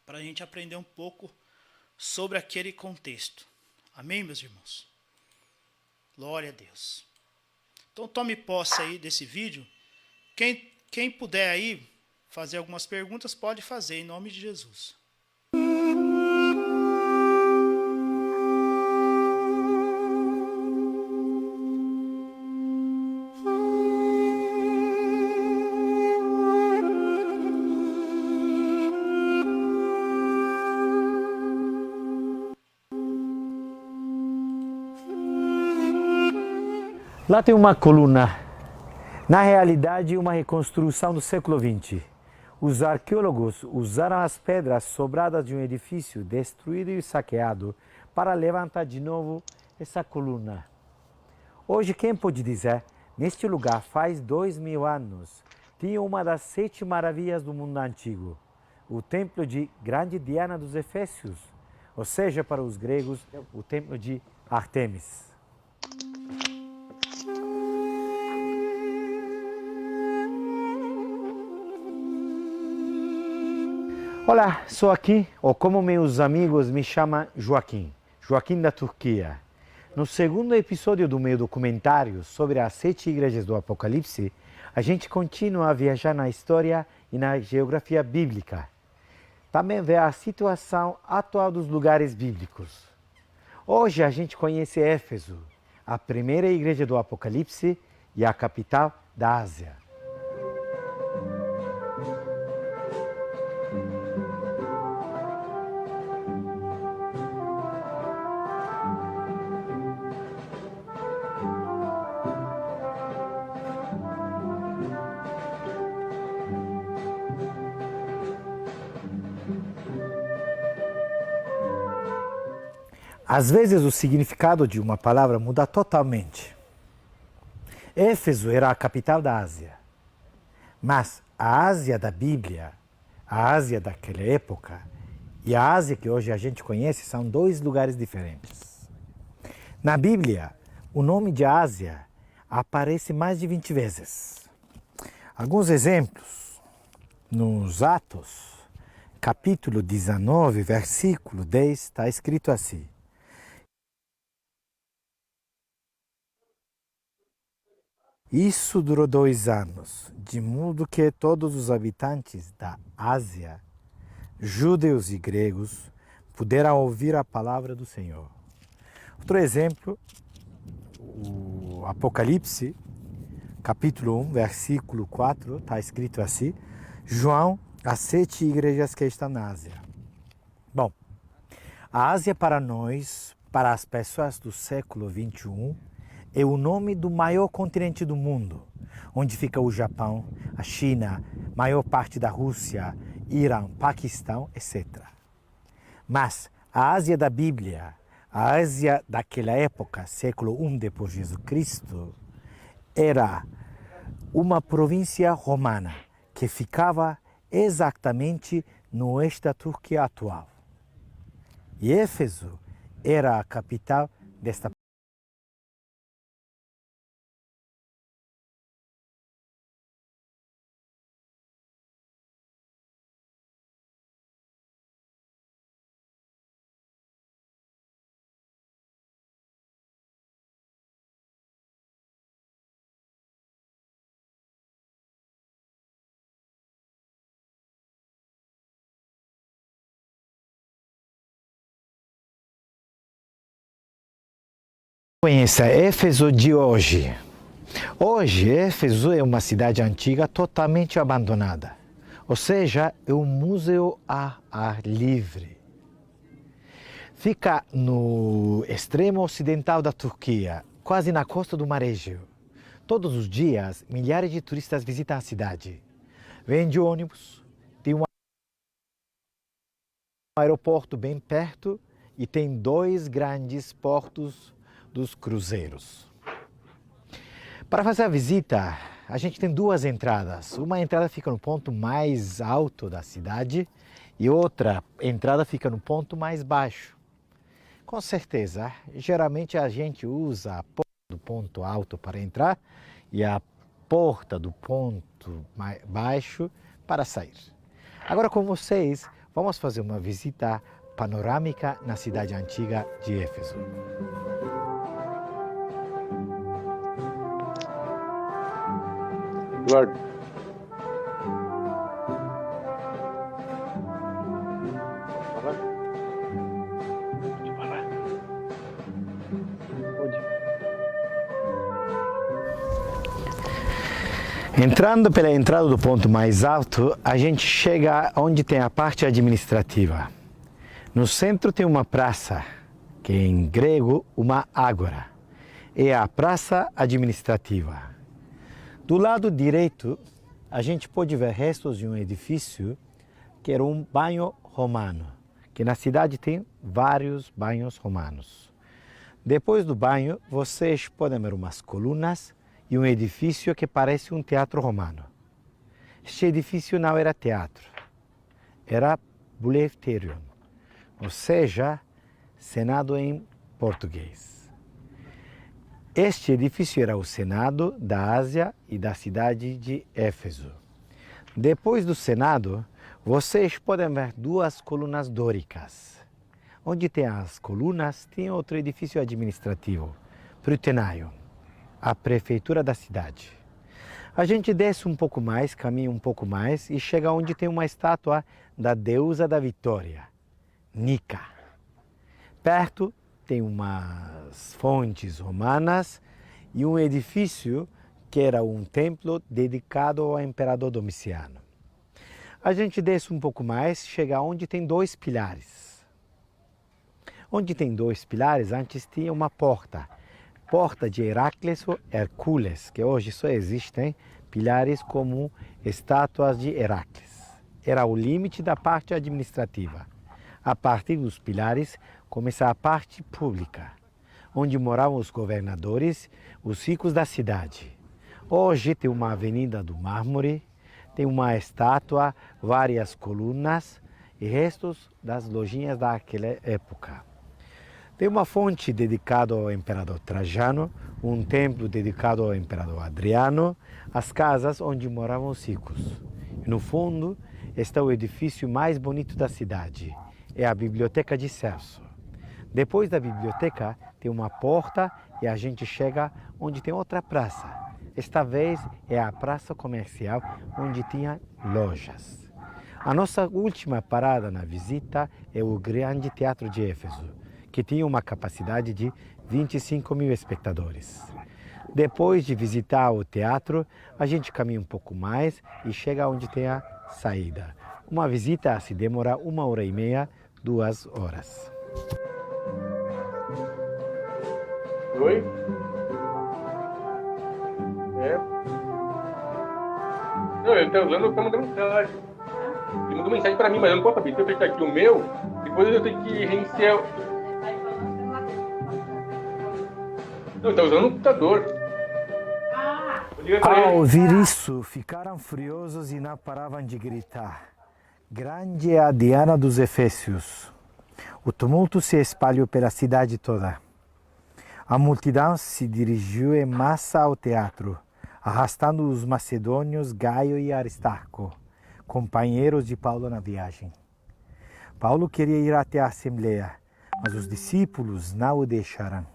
Speaker 1: para a gente aprender um pouco sobre aquele contexto. Amém, meus irmãos? Glória a Deus. Então tome posse aí desse vídeo. Quem puder aí fazer algumas perguntas, pode fazer em nome de Jesus.
Speaker 4: Lá tem uma coluna, na realidade uma reconstrução do século XX. Os arqueólogos usaram as pedras sobradas de um edifício destruído e saqueado para levantar de novo essa coluna. Hoje, quem pode dizer, neste lugar faz 2000 anos, tinha uma das 7 maravilhas do mundo antigo, o templo de Grande Diana dos Efésios, ou seja, para os gregos, o templo de Ártemis. Olá, sou aqui, ou como meus amigos me chamam, Joaquim da Turquia. No segundo episódio do meu documentário sobre as 7 igrejas do Apocalipse, a gente continua a viajar na história e na geografia bíblica. também ver a situação atual dos lugares bíblicos. Hoje a gente conhece Éfeso, a primeira igreja do Apocalipse e a capital da Ásia. Às vezes o significado de uma palavra muda totalmente. Éfeso era a capital da Ásia, mas a Ásia da Bíblia, a Ásia daquela época e a Ásia que hoje a gente conhece são dois lugares diferentes. Na Bíblia, o nome de Ásia aparece mais de 20 vezes. Alguns exemplos. Nos Atos, capítulo 19, versículo 10, está escrito assim: isso durou 2 anos, de modo que todos os habitantes da Ásia, judeus e gregos, puderam ouvir a palavra do Senhor. Outro exemplo, o Apocalipse, capítulo 1, versículo 4, está escrito assim: João, as 7 igrejas que estão na Ásia. Bom, a Ásia para nós, para as pessoas do século 21, é o nome do maior continente do mundo, onde fica o Japão, a China, maior parte da Rússia, Irã, Paquistão, etc. Mas a Ásia da Bíblia, a Ásia daquela época, século I depois de Jesus Cristo, era uma província romana que ficava exatamente no oeste da Turquia atual. E Éfeso era a capital desta Conheça Éfeso de hoje. Hoje, Éfeso é uma cidade antiga totalmente abandonada. Ou seja, é um museu a ar livre. Fica no extremo ocidental da Turquia, quase na costa do Mar Egeu. Todos os dias, milhares de turistas visitam a cidade. Vêm de ônibus, tem um aeroporto bem perto e tem 2 grandes portos dos cruzeiros. Para fazer a visita, a gente tem 2 entradas. Uma entrada fica no ponto mais alto da cidade e outra entrada fica no ponto mais baixo. Com certeza, geralmente a gente usa a porta do ponto alto para entrar e a porta do ponto mais baixo para sair. Agora com vocês, vamos fazer uma visita panorâmica na cidade antiga de Éfeso.
Speaker 2: Eduardo.
Speaker 4: Entrando pela entrada do ponto mais alto, a gente chega onde tem a parte administrativa. No centro tem uma praça, que em grego uma ágora. É a praça administrativa. Do lado direito, a gente pode ver restos de um edifício que era um banho romano, que na cidade tem vários banhos romanos. Depois do banho, vocês podem ver umas colunas e um edifício que parece um teatro romano. Este edifício não era teatro, era Bouleuterion, ou seja, Senado em português. Este edifício era o Senado da Ásia e da cidade de Éfeso. Depois do Senado, vocês podem ver 2 colunas dóricas. Onde tem as colunas, tem outro edifício administrativo, Prytaneion, a prefeitura da cidade. A gente desce um pouco mais, caminha um pouco mais e chega onde tem uma estátua da deusa da vitória, Nica. Perto tem umas fontes romanas e um edifício que era um templo dedicado ao imperador Domiciano. A gente desce um pouco mais, chega onde tem 2 pilares. Onde tem 2 pilares, antes tinha uma porta. Porta de Heracles ou Hércules, que hoje só existem pilares como estátuas de Heracles. Era o limite da parte administrativa. A partir dos pilares começa a parte pública, onde moravam os governadores, os ricos da cidade. Hoje tem uma avenida do mármore, tem uma estátua, várias colunas e restos das lojinhas daquela época. Tem uma fonte dedicada ao imperador Trajano, um templo dedicado ao imperador Adriano, as casas onde moravam os ricos. E no fundo está o edifício mais bonito da cidade, é a Biblioteca de Celso. Depois da biblioteca tem uma porta e a gente chega onde tem outra praça. Esta vez é a praça comercial onde tinha lojas. A nossa última parada na visita é o Grande Teatro de Éfeso, que tinha uma capacidade de 25 mil espectadores. Depois de visitar o teatro, a gente caminha um pouco mais e chega onde tem a saída. Uma visita se demora 1h30, 2 horas.
Speaker 2: Oi? É. Não, ele tá usando para mandar mensagem. Ele mandou mensagem para mim, mas eu não posso abrir. Se eu fechar aqui o meu, depois eu tenho que reiniciar. Não, ele tá usando um computador.
Speaker 4: Ao ouvir isso, ficaram furiosos e não paravam de gritar. Grande é a Diana dos Efésios. O tumulto se espalhou pela cidade toda. A multidão se dirigiu em massa ao teatro, arrastando os macedônios Gaio e Aristarco, companheiros de Paulo na viagem. Paulo queria ir até a Assembleia, mas os discípulos não o deixaram.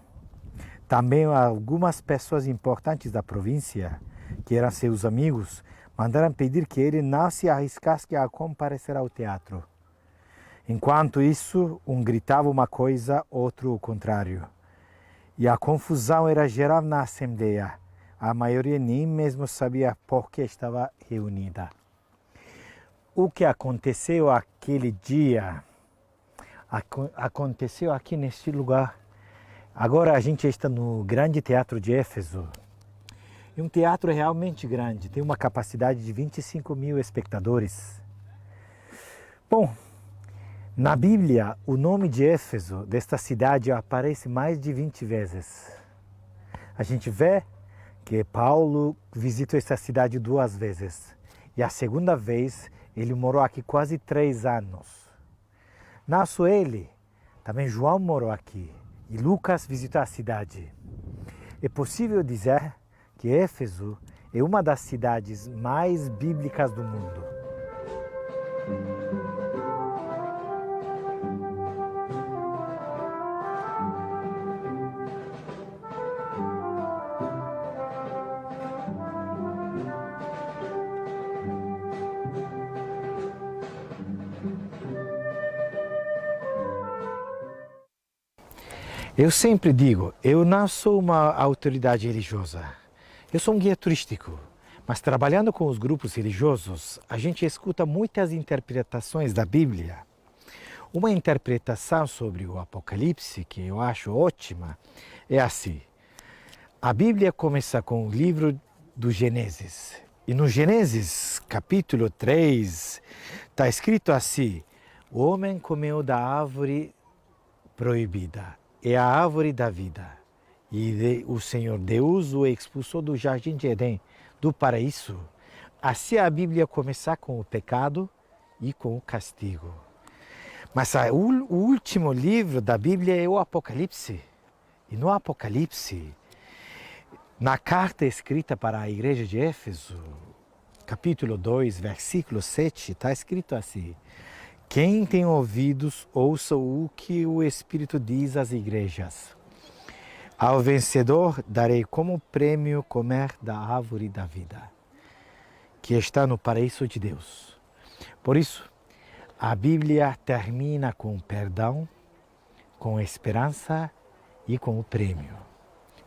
Speaker 4: Também algumas pessoas importantes da província, que eram seus amigos, mandaram pedir que ele não se arriscasse a comparecer ao teatro. Enquanto isso, um gritava uma coisa, outro o contrário. E a confusão era geral na Assembleia. A maioria nem mesmo sabia por que estava reunida. O que aconteceu aquele dia, aconteceu aqui neste lugar. Agora a gente está no Grande Teatro de Éfeso. É um teatro realmente grande, tem uma capacidade de 25 mil espectadores. Bom, na Bíblia, o nome de Éfeso, desta cidade, aparece mais de 20 vezes. A gente vê que Paulo visitou esta cidade 2 vezes. E a segunda vez, ele morou aqui quase 3 anos. Não só ele, também João morou aqui. E Lucas visitou a cidade. É possível dizer que Éfeso é uma das cidades mais bíblicas do mundo. Eu sempre digo, eu não sou uma autoridade religiosa. Eu sou um guia turístico, mas trabalhando com os grupos religiosos, a gente escuta muitas interpretações da Bíblia. Uma interpretação sobre o Apocalipse, que eu acho ótima, é assim. A Bíblia começa com o livro do Gênesis. E no Gênesis, capítulo 3, está escrito assim: o homem comeu da árvore proibida. É a árvore da vida. E o Senhor Deus o expulsou do jardim de Edém, do paraíso. Assim a Bíblia começa com o pecado e com o castigo. Mas o último livro da Bíblia é o Apocalipse. E no Apocalipse, na carta escrita para a igreja de Éfeso, capítulo 2, versículo 7, está escrito assim: quem tem ouvidos, ouça o que o Espírito diz às igrejas. Ao vencedor darei como prêmio comer da árvore da vida. que está no paraíso de Deus. Por isso, a Bíblia termina com perdão, com esperança e com o prêmio.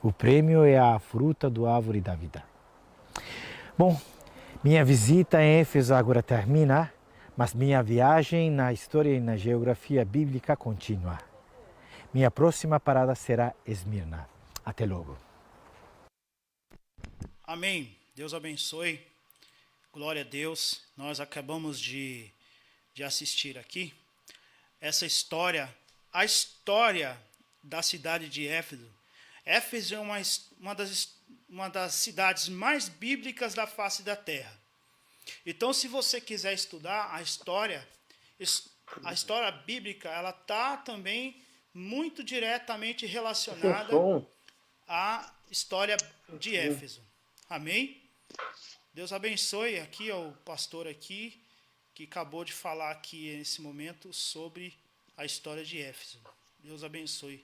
Speaker 4: O prêmio é a fruta do árvore da vida. Bom, minha visita em Éfeso agora termina, mas minha viagem na história e na geografia bíblica continua. Minha próxima parada será Esmirna. Até logo.
Speaker 1: Amém. Deus abençoe. Glória a Deus. Nós acabamos de assistir aqui essa história, a história da cidade de Éfeso. Éfeso é uma das cidades mais bíblicas da face da terra. Então, se você quiser estudar a história bíblica, ela está também muito diretamente relacionada à história de Éfeso. Amém? Deus abençoe aqui ao pastor aqui, que acabou de falar aqui nesse momento sobre a história de Éfeso. Deus abençoe,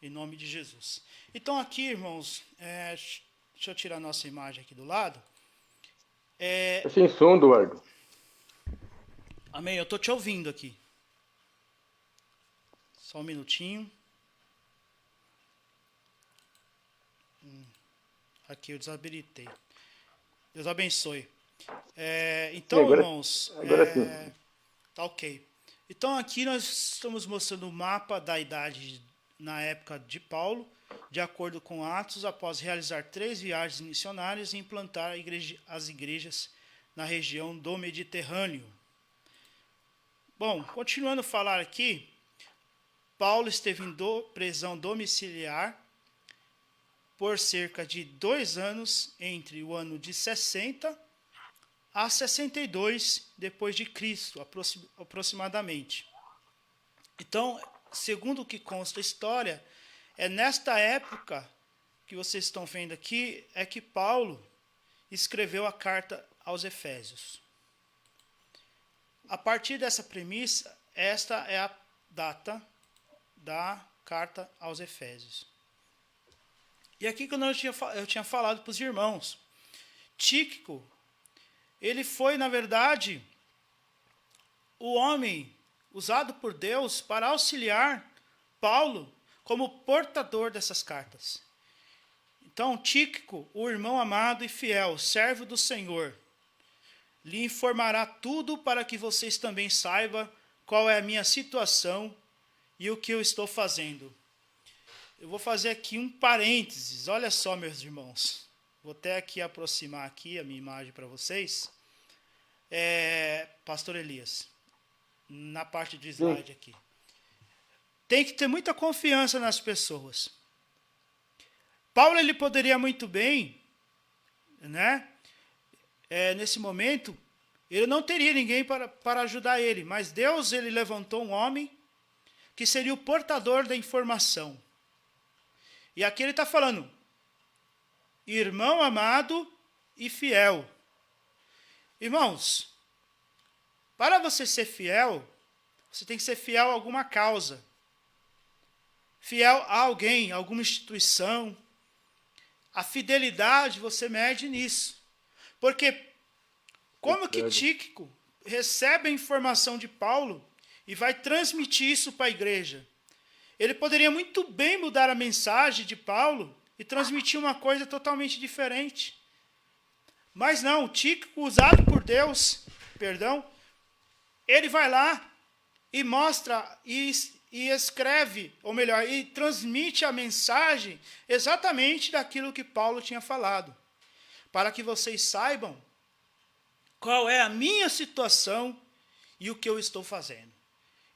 Speaker 1: em nome de Jesus. Então aqui, irmãos, deixa eu tirar a nossa imagem aqui do lado.
Speaker 2: Tá sem som, Eduardo.
Speaker 1: Amém, eu estou te ouvindo aqui. Só um minutinho. Aqui eu desabilitei. Deus abençoe. Então,
Speaker 2: agora,
Speaker 1: irmãos, tá ok. Então aqui nós estamos mostrando o mapa da idade na época de Paulo, de acordo com Atos, após realizar 3 viagens missionárias e implantar as igrejas na região do Mediterrâneo. Bom, continuando a falar aqui, Paulo esteve em prisão domiciliar por cerca de 2 anos, entre o ano de 60 a 62 depois de Cristo, aproximadamente. Então, segundo o que consta a história, é nesta época que vocês estão vendo aqui, é que Paulo escreveu a carta aos Efésios. A partir dessa premissa, esta é a data da carta aos Efésios. E aqui quando eu tinha falado para os irmãos, Tíquico, ele foi, na verdade, o homem usado por Deus para auxiliar Paulo como portador dessas cartas. Então, Tíquico, o irmão amado e fiel, servo do Senhor, lhe informará tudo para que vocês também saibam qual é a minha situação e o que eu estou fazendo. Eu vou fazer aqui um parênteses. Olha só, meus irmãos. Vou até aqui aproximar aqui a minha imagem para vocês. Pastor Elias, na parte de slide aqui. Tem que ter muita confiança nas pessoas. Paulo, ele poderia muito bem, né? Nesse momento, ele não teria ninguém para ajudar ele, mas Deus, ele levantou um homem que seria o portador da informação. E aqui ele está falando, irmão amado e fiel. Irmãos, para você ser fiel, você tem que ser fiel a alguma causa. Fiel a alguém, a alguma instituição. A fidelidade você mede nisso. Porque como que Tíquico recebe a informação de Paulo e vai transmitir isso para a igreja? Ele poderia muito bem mudar a mensagem de Paulo e transmitir uma coisa totalmente diferente. Mas não, Tíquico, usado por Deus, ele vai lá e mostra e escreve, ou melhor, e transmite a mensagem exatamente daquilo que Paulo tinha falado. Para que vocês saibam qual é a minha situação e o que eu estou fazendo.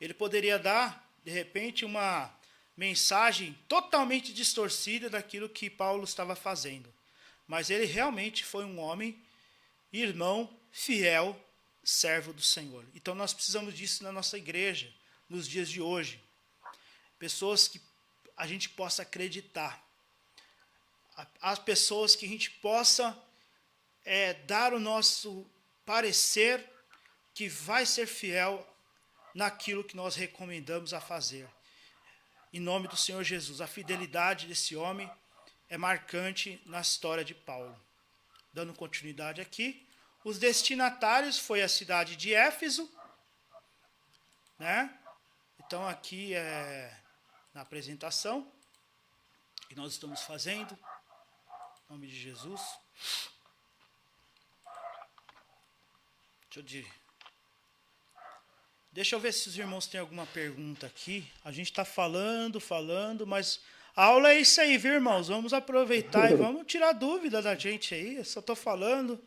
Speaker 1: Ele poderia dar, de repente, uma mensagem totalmente distorcida daquilo que Paulo estava fazendo. Mas ele realmente foi um homem, irmão, fiel, servo do Senhor. Então nós precisamos disso na nossa igreja, nos dias de hoje. Pessoas que a gente possa acreditar. As pessoas que a gente possa dar o nosso parecer que vai ser fiel naquilo que nós recomendamos a fazer. Em nome do Senhor Jesus, a fidelidade desse homem é marcante na história de Paulo. Dando continuidade aqui, Os destinatários foi a cidade de Éfeso, né? Então aqui é na apresentação que nós estamos fazendo, em nome de Jesus. Deixa eu ver se os irmãos têm alguma pergunta aqui. A gente está falando, mas a aula é isso aí, viu, irmãos? Vamos aproveitar e vamos tirar dúvida da gente aí. Eu só estou falando.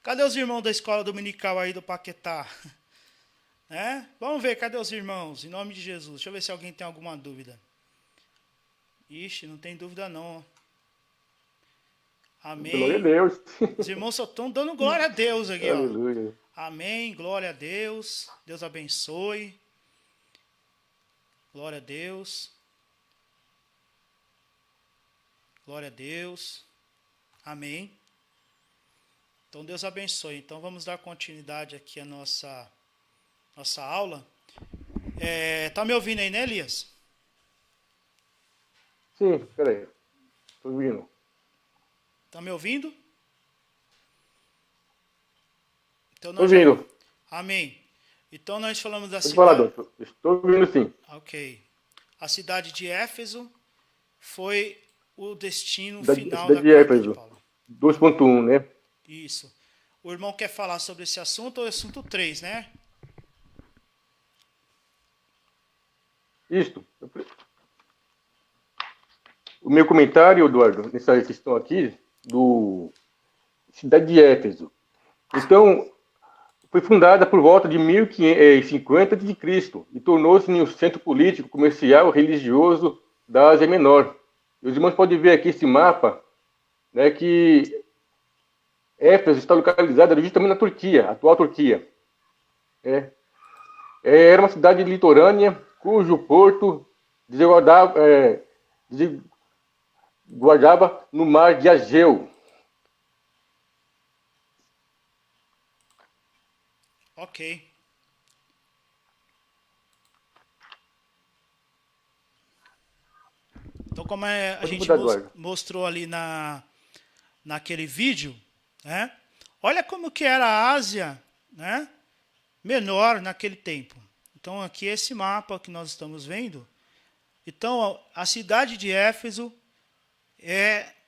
Speaker 1: Cadê os irmãos da escola dominical aí do Paquetá? Né? Vamos ver, cadê os irmãos? Em nome de Jesus. Deixa eu ver se alguém tem alguma dúvida. Ixi, não tem dúvida não. Amém.
Speaker 2: Glória a Deus.
Speaker 1: Os irmãos só estão dando glória a Deus aqui, ó.
Speaker 2: Aleluia.
Speaker 1: Amém, glória a Deus. Deus abençoe. Glória a Deus. Glória a Deus. Amém. Então Deus abençoe. Então vamos dar continuidade aqui à nossa aula. Tá me ouvindo aí, né, Elias?
Speaker 2: Sim, peraí. Estou ouvindo.
Speaker 1: Tá me ouvindo? Então
Speaker 2: Estou ouvindo.
Speaker 1: Amém. Então nós falamos da
Speaker 2: Pode
Speaker 1: cidade.
Speaker 2: falar, doutor. Estou ouvindo, sim.
Speaker 1: Ok. A cidade de Éfeso foi o destino
Speaker 2: Da
Speaker 1: final
Speaker 2: cidade
Speaker 1: da
Speaker 2: de
Speaker 1: carta
Speaker 2: Éfeso.
Speaker 1: de Paulo.
Speaker 2: 2.1, né?
Speaker 1: Isso. O irmão quer falar sobre esse assunto, ou é assunto 3, né?
Speaker 2: Isto. O meu comentário, Eduardo, nessa questão aqui, do cidade de Éfeso. Então, foi fundada por volta de 1050 a.C. e tornou-se um centro político, comercial, religioso da Ásia Menor. E os irmãos podem ver aqui esse mapa, né, que Éfeso está localizada justamente na Turquia, atual Turquia. Era uma cidade litorânea, cujo porto guardava no mar de Egeu.
Speaker 1: Ok. Então, como a
Speaker 2: Pode
Speaker 1: gente
Speaker 2: mudar, Eduardo.
Speaker 1: mostrou ali naquele vídeo, né? Olha como que era a Ásia, né? Menor naquele tempo. Então, aqui esse mapa que nós estamos vendo. Então, a cidade de Éfeso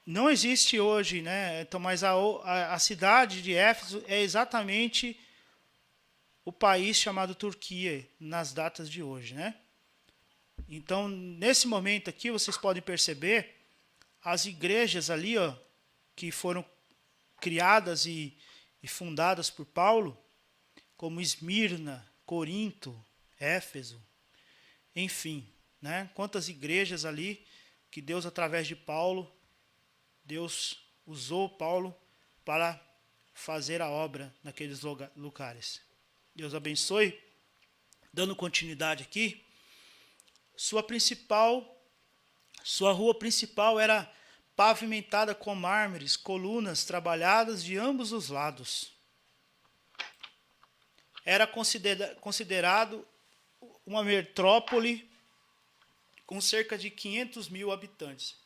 Speaker 1: não existe hoje, né? Então, mas a cidade de Éfeso é exatamente o país chamado Turquia nas datas de hoje, né? Então, nesse momento aqui, vocês podem perceber as igrejas ali, ó, que foram criadas e fundadas por Paulo, como Esmirna, Corinto, Éfeso, enfim, né? Quantas igrejas ali que Deus, através de Paulo, Deus usou Paulo para fazer a obra naqueles lugares. Deus abençoe. Dando continuidade aqui, sua rua principal era pavimentada com mármores, colunas trabalhadas de ambos os lados. Era considerado uma metrópole com cerca de 500 mil habitantes.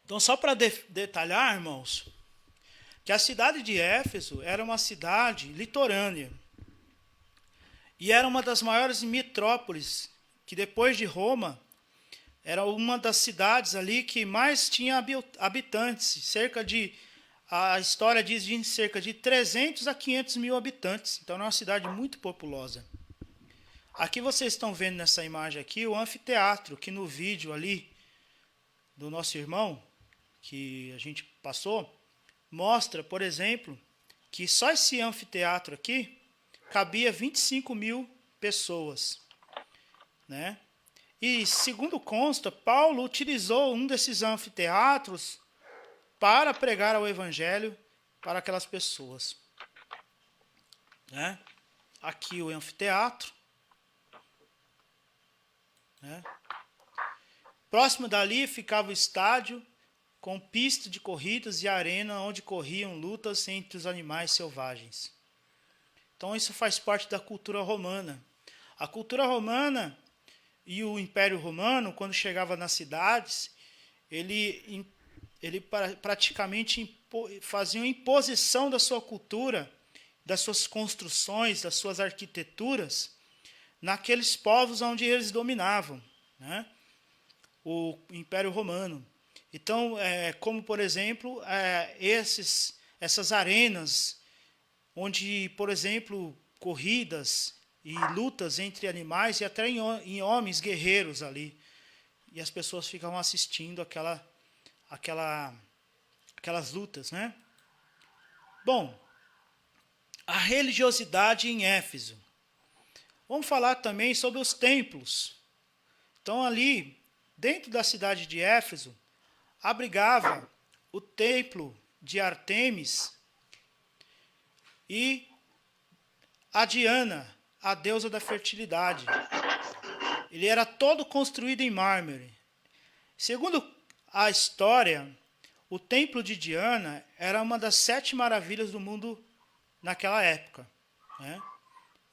Speaker 1: Então, só para detalhar, irmãos, que a cidade de Éfeso era uma cidade litorânea. E era uma das maiores metrópoles, que depois de Roma, era uma das cidades ali que mais tinha habitantes. A história diz de cerca de 300 a 500 mil habitantes. Então, era uma cidade muito populosa. Aqui vocês estão vendo nessa imagem aqui o anfiteatro, que no vídeo ali do nosso irmão, que a gente passou, mostra, por exemplo, que só esse anfiteatro aqui cabia 25 mil pessoas, né? E, segundo consta, Paulo utilizou um desses anfiteatros para pregar o evangelho para aquelas pessoas, né? Aqui o anfiteatro, né? Próximo dali ficava o estádio, com pista de corridas e arena onde corriam lutas entre os animais selvagens. Então isso faz parte da cultura romana. A cultura romana e o Império Romano, quando chegava nas cidades, ele ele praticamente fazia uma imposição da sua cultura, das suas construções, das suas arquiteturas, naqueles povos onde eles dominavam, né? O Império Romano. Então, como, por exemplo, essas arenas, onde, por exemplo, corridas e lutas entre animais e até em homens guerreiros ali. E as pessoas ficavam assistindo aquelas lutas, né? Bom, a religiosidade em Éfeso. Vamos falar também sobre os templos. Então, ali, dentro da cidade de Éfeso, abrigava o templo de Ártemis e a Diana, a deusa da fertilidade. Ele era todo construído em mármore. Segundo a história, o templo de Diana era uma das 7 maravilhas do mundo naquela época, né?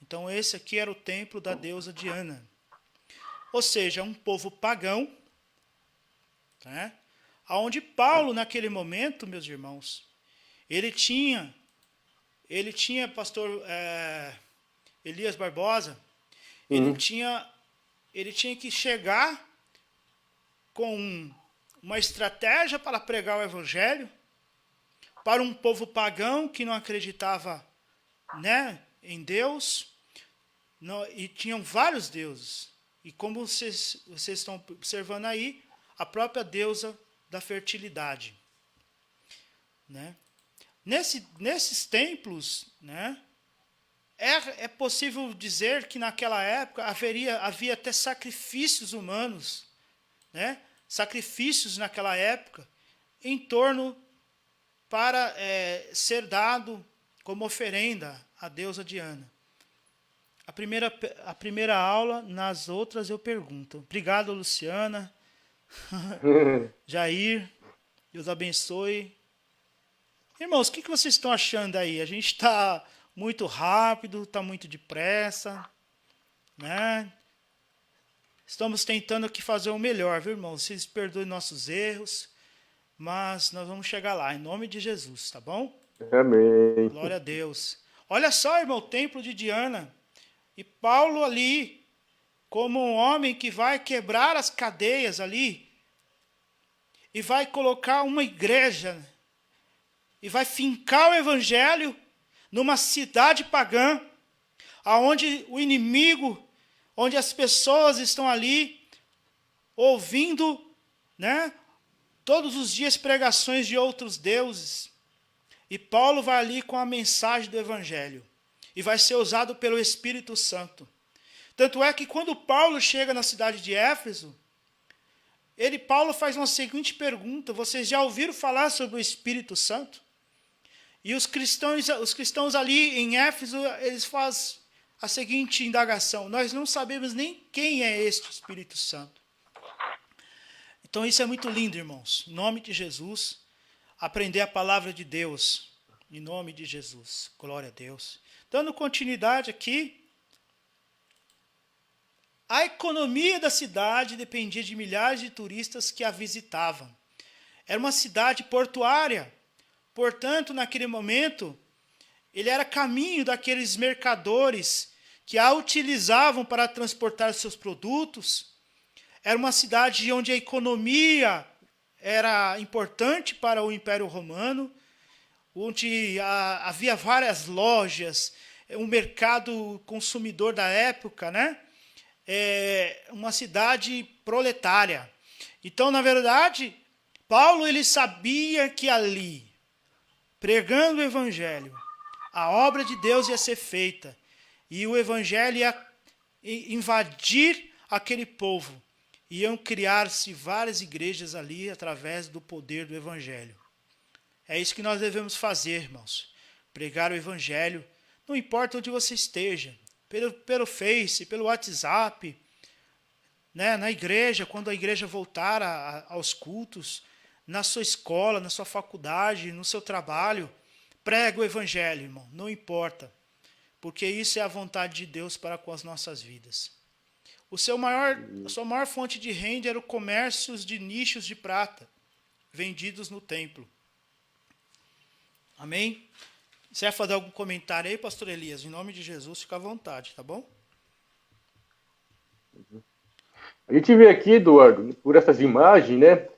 Speaker 1: Então esse aqui era o templo da deusa Diana. Ou seja, um povo pagão, né? Onde Paulo, naquele momento, meus irmãos, ele tinha pastor Elias Barbosa, ele tinha que chegar com uma estratégia para pregar o evangelho para um povo pagão que não acreditava, né, em Deus, e tinham vários deuses. E como vocês estão observando aí, a própria deusa da fertilidade, né? Nesses templos, né, é possível dizer que naquela época havia até sacrifícios humanos, né? Sacrifícios naquela época em torno para ser dado como oferenda à deusa Diana. A primeira aula, nas outras eu pergunto. Obrigado, Luciana. Jair, Deus abençoe. Irmãos, o que vocês estão achando aí? A gente está muito rápido, está muito depressa, né? Estamos tentando aqui fazer o melhor, viu, irmãos? Vocês perdoem nossos erros, mas nós vamos chegar lá, em nome de Jesus, tá bom?
Speaker 2: Amém.
Speaker 1: Glória a Deus. Olha só, irmão, o templo de Diana. E Paulo ali, como um homem que vai quebrar as cadeias ali, e vai colocar uma igreja, e vai fincar o evangelho numa cidade pagã, aonde o inimigo, onde as pessoas estão ali ouvindo, né, todos os dias pregações de outros deuses. E Paulo vai ali com a mensagem do evangelho e vai ser usado pelo Espírito Santo. Tanto é que quando Paulo chega na cidade de Éfeso, Paulo faz uma seguinte pergunta: vocês já ouviram falar sobre o Espírito Santo? E os cristãos ali em Éfeso, eles fazem a seguinte indagação: nós não sabemos nem quem é este Espírito Santo. Então isso é muito lindo, irmãos. Em nome de Jesus, aprender a palavra de Deus. Em nome de Jesus. Glória a Deus. Dando continuidade aqui, a economia da cidade dependia de milhares de turistas que a visitavam. Era uma cidade portuária. Portanto, naquele momento, ele era caminho daqueles mercadores que a utilizavam para transportar seus produtos. Era uma cidade onde a economia era importante para o Império Romano, onde havia várias lojas, um mercado consumidor da época, né? Uma cidade proletária. Então, na verdade, Paulo ele sabia que ali, pregando o evangelho, a obra de Deus ia ser feita e o evangelho ia invadir aquele povo. Iam criar-se várias igrejas ali através do poder do evangelho. É isso que nós devemos fazer, irmãos. Pregar o evangelho, não importa onde você esteja, pelo Face, pelo WhatsApp, né, na igreja, quando a igreja voltar aos cultos, na sua escola, na sua faculdade, no seu trabalho, prega o evangelho, irmão, não importa, porque isso é a vontade de Deus para com as nossas vidas. A sua maior fonte de renda era o comércio de nichos de prata. vendidos no templo. Amém? Você vai fazer algum comentário aí, pastor Elias? Em nome de Jesus, fica à vontade, tá bom?
Speaker 2: A gente vê aqui, Eduardo, por essas imagens, né,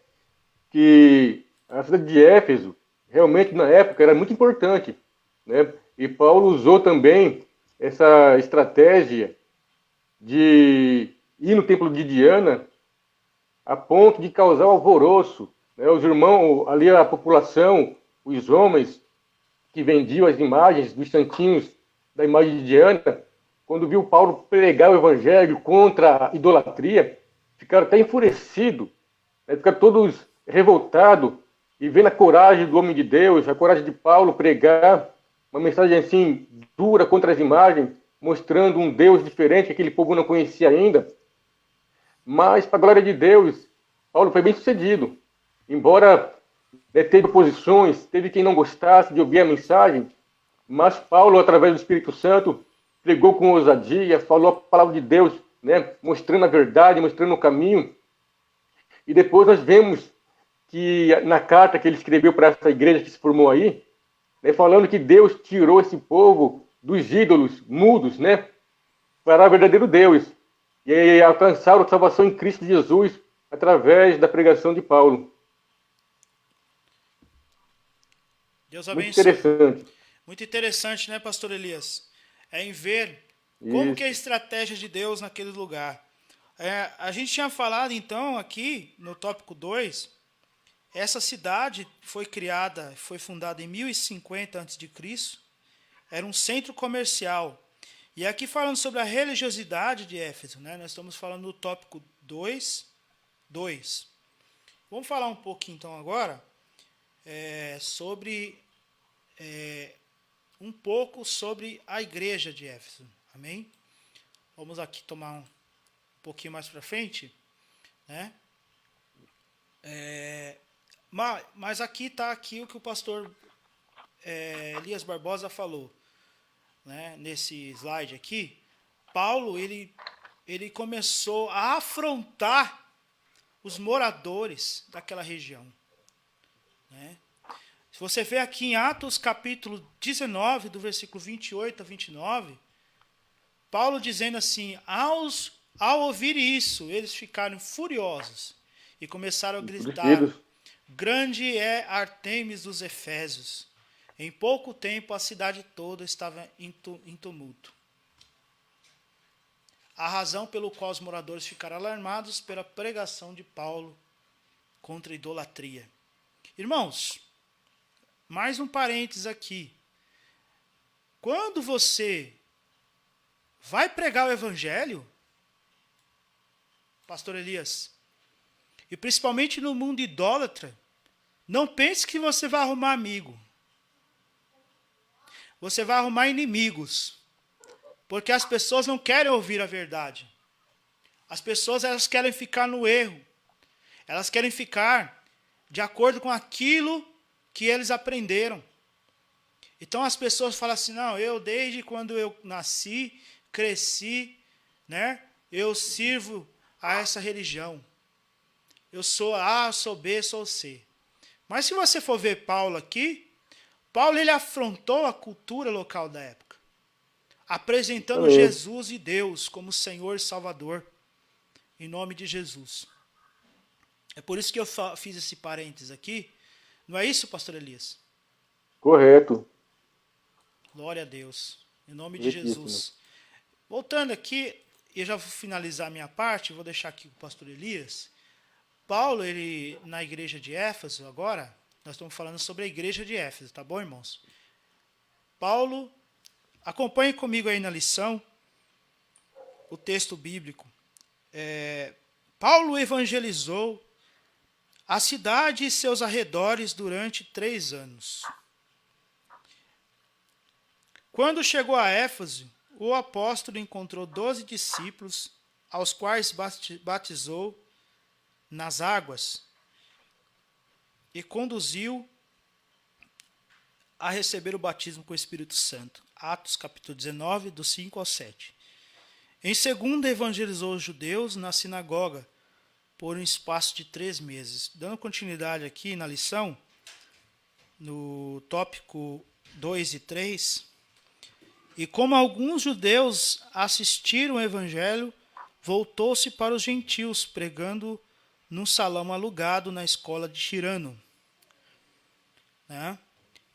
Speaker 2: que a cidade de Éfeso, realmente na época, era muito importante, né? E Paulo usou também essa estratégia de ir no templo de Diana a ponto de causar alvoroço, né? Os irmãos, ali a população, os homens que vendiam as imagens dos santinhos da imagem de Diana, quando viu Paulo pregar o evangelho contra a idolatria, ficaram até enfurecidos, né? Ficaram todos revoltados e vendo a coragem do homem de Deus, a coragem de Paulo pregar uma mensagem assim dura contra as imagens, mostrando um Deus diferente que aquele povo não conhecia ainda. Mas, para a glória de Deus, Paulo foi bem sucedido. Embora teve oposições, teve quem não gostasse de ouvir a mensagem, mas Paulo, através do Espírito Santo, pregou com ousadia, falou a palavra de Deus, né, mostrando a verdade, mostrando o caminho. E depois nós vemos que na carta que ele escreveu para essa igreja que se formou aí, né, falando que Deus tirou esse povo dos ídolos mudos, né, para o verdadeiro Deus. E aí alcançaram a salvação em Cristo Jesus através da pregação de Paulo.
Speaker 1: Deus
Speaker 2: Muito
Speaker 1: abençoe.
Speaker 2: interessante.
Speaker 1: Muito interessante, né, pastor Elias? É em ver como que é a estratégia de Deus naquele lugar. A gente tinha falado, então, aqui, no tópico 2, essa cidade foi criada, foi fundada em 1050 a.C., era um centro comercial. E aqui falando sobre a religiosidade de Éfeso, né? Nós estamos falando do tópico 2. Vamos falar um pouquinho então agora sobre um pouco sobre a igreja de Éfeso. Amém? Vamos aqui tomar um pouquinho mais para frente, né? Mas aqui está aqui o que o pastor Elias Barbosa falou. Né, nesse slide aqui, Paulo ele começou a afrontar os moradores daquela região. Né? Se você vê aqui em Atos capítulo 19, do versículo 28 a 29, Paulo dizendo assim, ao ouvir isso, eles ficaram furiosos e começaram a gritar, grande é Artemis dos Efésios. Em pouco tempo, a cidade toda estava em tumulto. A razão pelo qual os moradores ficaram alarmados pela pregação de Paulo contra a idolatria. Irmãos, mais um parênteses aqui. Quando você vai pregar o evangelho, pastor Elias, e principalmente no mundo idólatra, não pense que você vai arrumar amigo. Você vai arrumar inimigos, porque as pessoas não querem ouvir a verdade. As pessoas elas querem ficar no erro. Elas querem ficar de acordo com aquilo que eles aprenderam. Então as pessoas falam assim, não, eu desde quando eu nasci, cresci, né, eu sirvo a essa religião. Eu sou A, sou B, sou C. Mas se você for ver Paulo aqui, Paulo ele afrontou a cultura local da época, apresentando Jesus e Deus como Senhor e Salvador, em nome de Jesus. É por isso que eu fiz esse parênteses aqui. Não é isso, pastor Elias?
Speaker 2: Correto.
Speaker 1: Glória a Deus, em nome de Jesus. Voltando aqui, eu já vou finalizar a minha parte, vou deixar aqui com o pastor Elias. Paulo, ele na igreja de Éfeso agora, nós estamos falando sobre a igreja de Éfeso, tá bom, irmãos? Paulo, acompanhe comigo aí na lição, o texto bíblico. Paulo evangelizou a cidade e seus arredores durante 3 anos. Quando chegou a Éfeso, o apóstolo encontrou 12 discípulos, aos quais batizou nas águas, e conduziu a receber o batismo com o Espírito Santo. Atos capítulo 19, do 5 ao 7. Em segundo, evangelizou os judeus na sinagoga, por um espaço de 3 meses. Dando continuidade aqui na lição, no tópico 2 e 3, e como alguns judeus assistiram o evangelho, voltou-se para os gentios, pregando num salão alugado na escola de Tirano, né?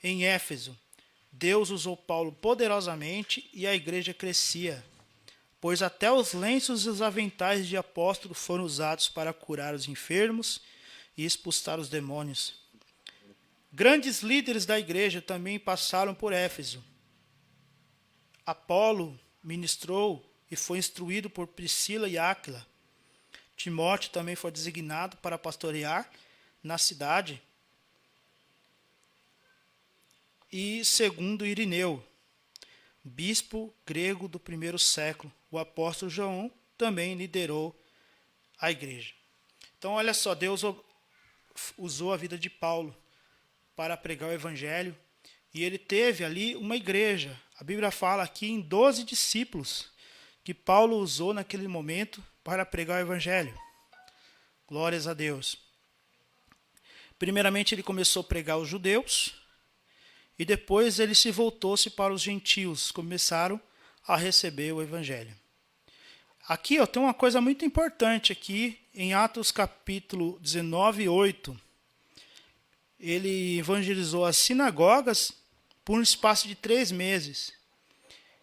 Speaker 1: Em Éfeso. Deus usou Paulo poderosamente e a igreja crescia, pois até os lenços e os aventais de apóstolo foram usados para curar os enfermos e expulsar os demônios. Grandes líderes da igreja também passaram por Éfeso. Apolo ministrou e foi instruído por Priscila e Áquila. Timóteo também foi designado para pastorear na cidade. E segundo Irineu, bispo grego do primeiro século, o apóstolo João também liderou a igreja. Então, olha só, Deus usou a vida de Paulo para pregar o evangelho, e ele teve ali uma igreja. A Bíblia fala aqui em 12 discípulos que Paulo usou naquele momento para pregar o evangelho. Glórias a Deus. Primeiramente ele começou a pregar aos judeus, e depois ele se voltou-se para os gentios, começaram a receber o evangelho. Aqui tem uma coisa muito importante aqui, em Atos capítulo 19, 8. Ele evangelizou as sinagogas por um espaço de 3 meses.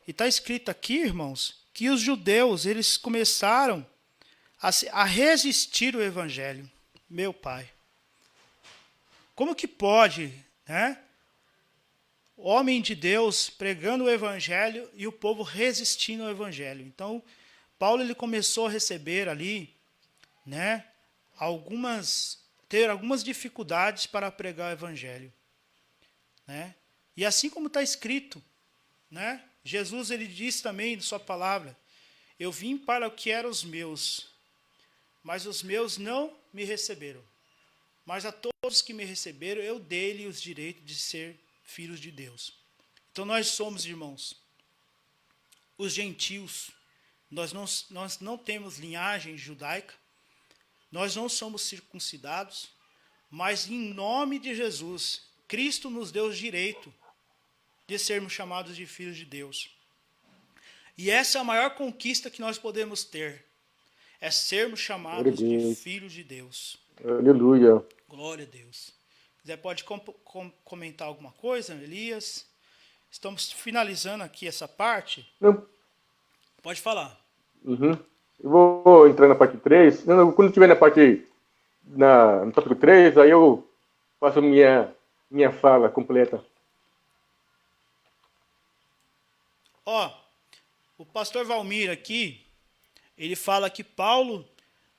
Speaker 1: E está escrito aqui, irmãos, que os judeus eles começaram a resistir ao evangelho. Meu pai. Como que pode, né? Homem de Deus pregando o evangelho e o povo resistindo ao evangelho. Então, Paulo ele começou a receber ali, né, ter algumas dificuldades para pregar o evangelho, né? E assim como está escrito, né? Jesus ele disse também em sua palavra: eu vim para o que eram os meus, mas os meus não me receberam. Mas a todos que me receberam, eu dei-lhe os direitos de ser filhos de Deus. Então nós somos, irmãos, os gentios. Nós não temos linhagem judaica, nós não somos circuncidados, mas em nome de Jesus, Cristo nos deu o direito de sermos chamados de filhos de Deus. E essa é a maior conquista que nós podemos ter, é sermos chamados de filhos de Deus.
Speaker 2: Aleluia.
Speaker 1: Glória a Deus. Quiser pode comentar alguma coisa, Elias? Estamos finalizando aqui essa parte.
Speaker 2: Não.
Speaker 1: Pode falar.
Speaker 2: Uhum. Eu vou entrar na parte 3. Quando estiver na parte, no tópico 3, aí eu faço minha fala completa.
Speaker 1: O pastor Valmir aqui, ele fala que Paulo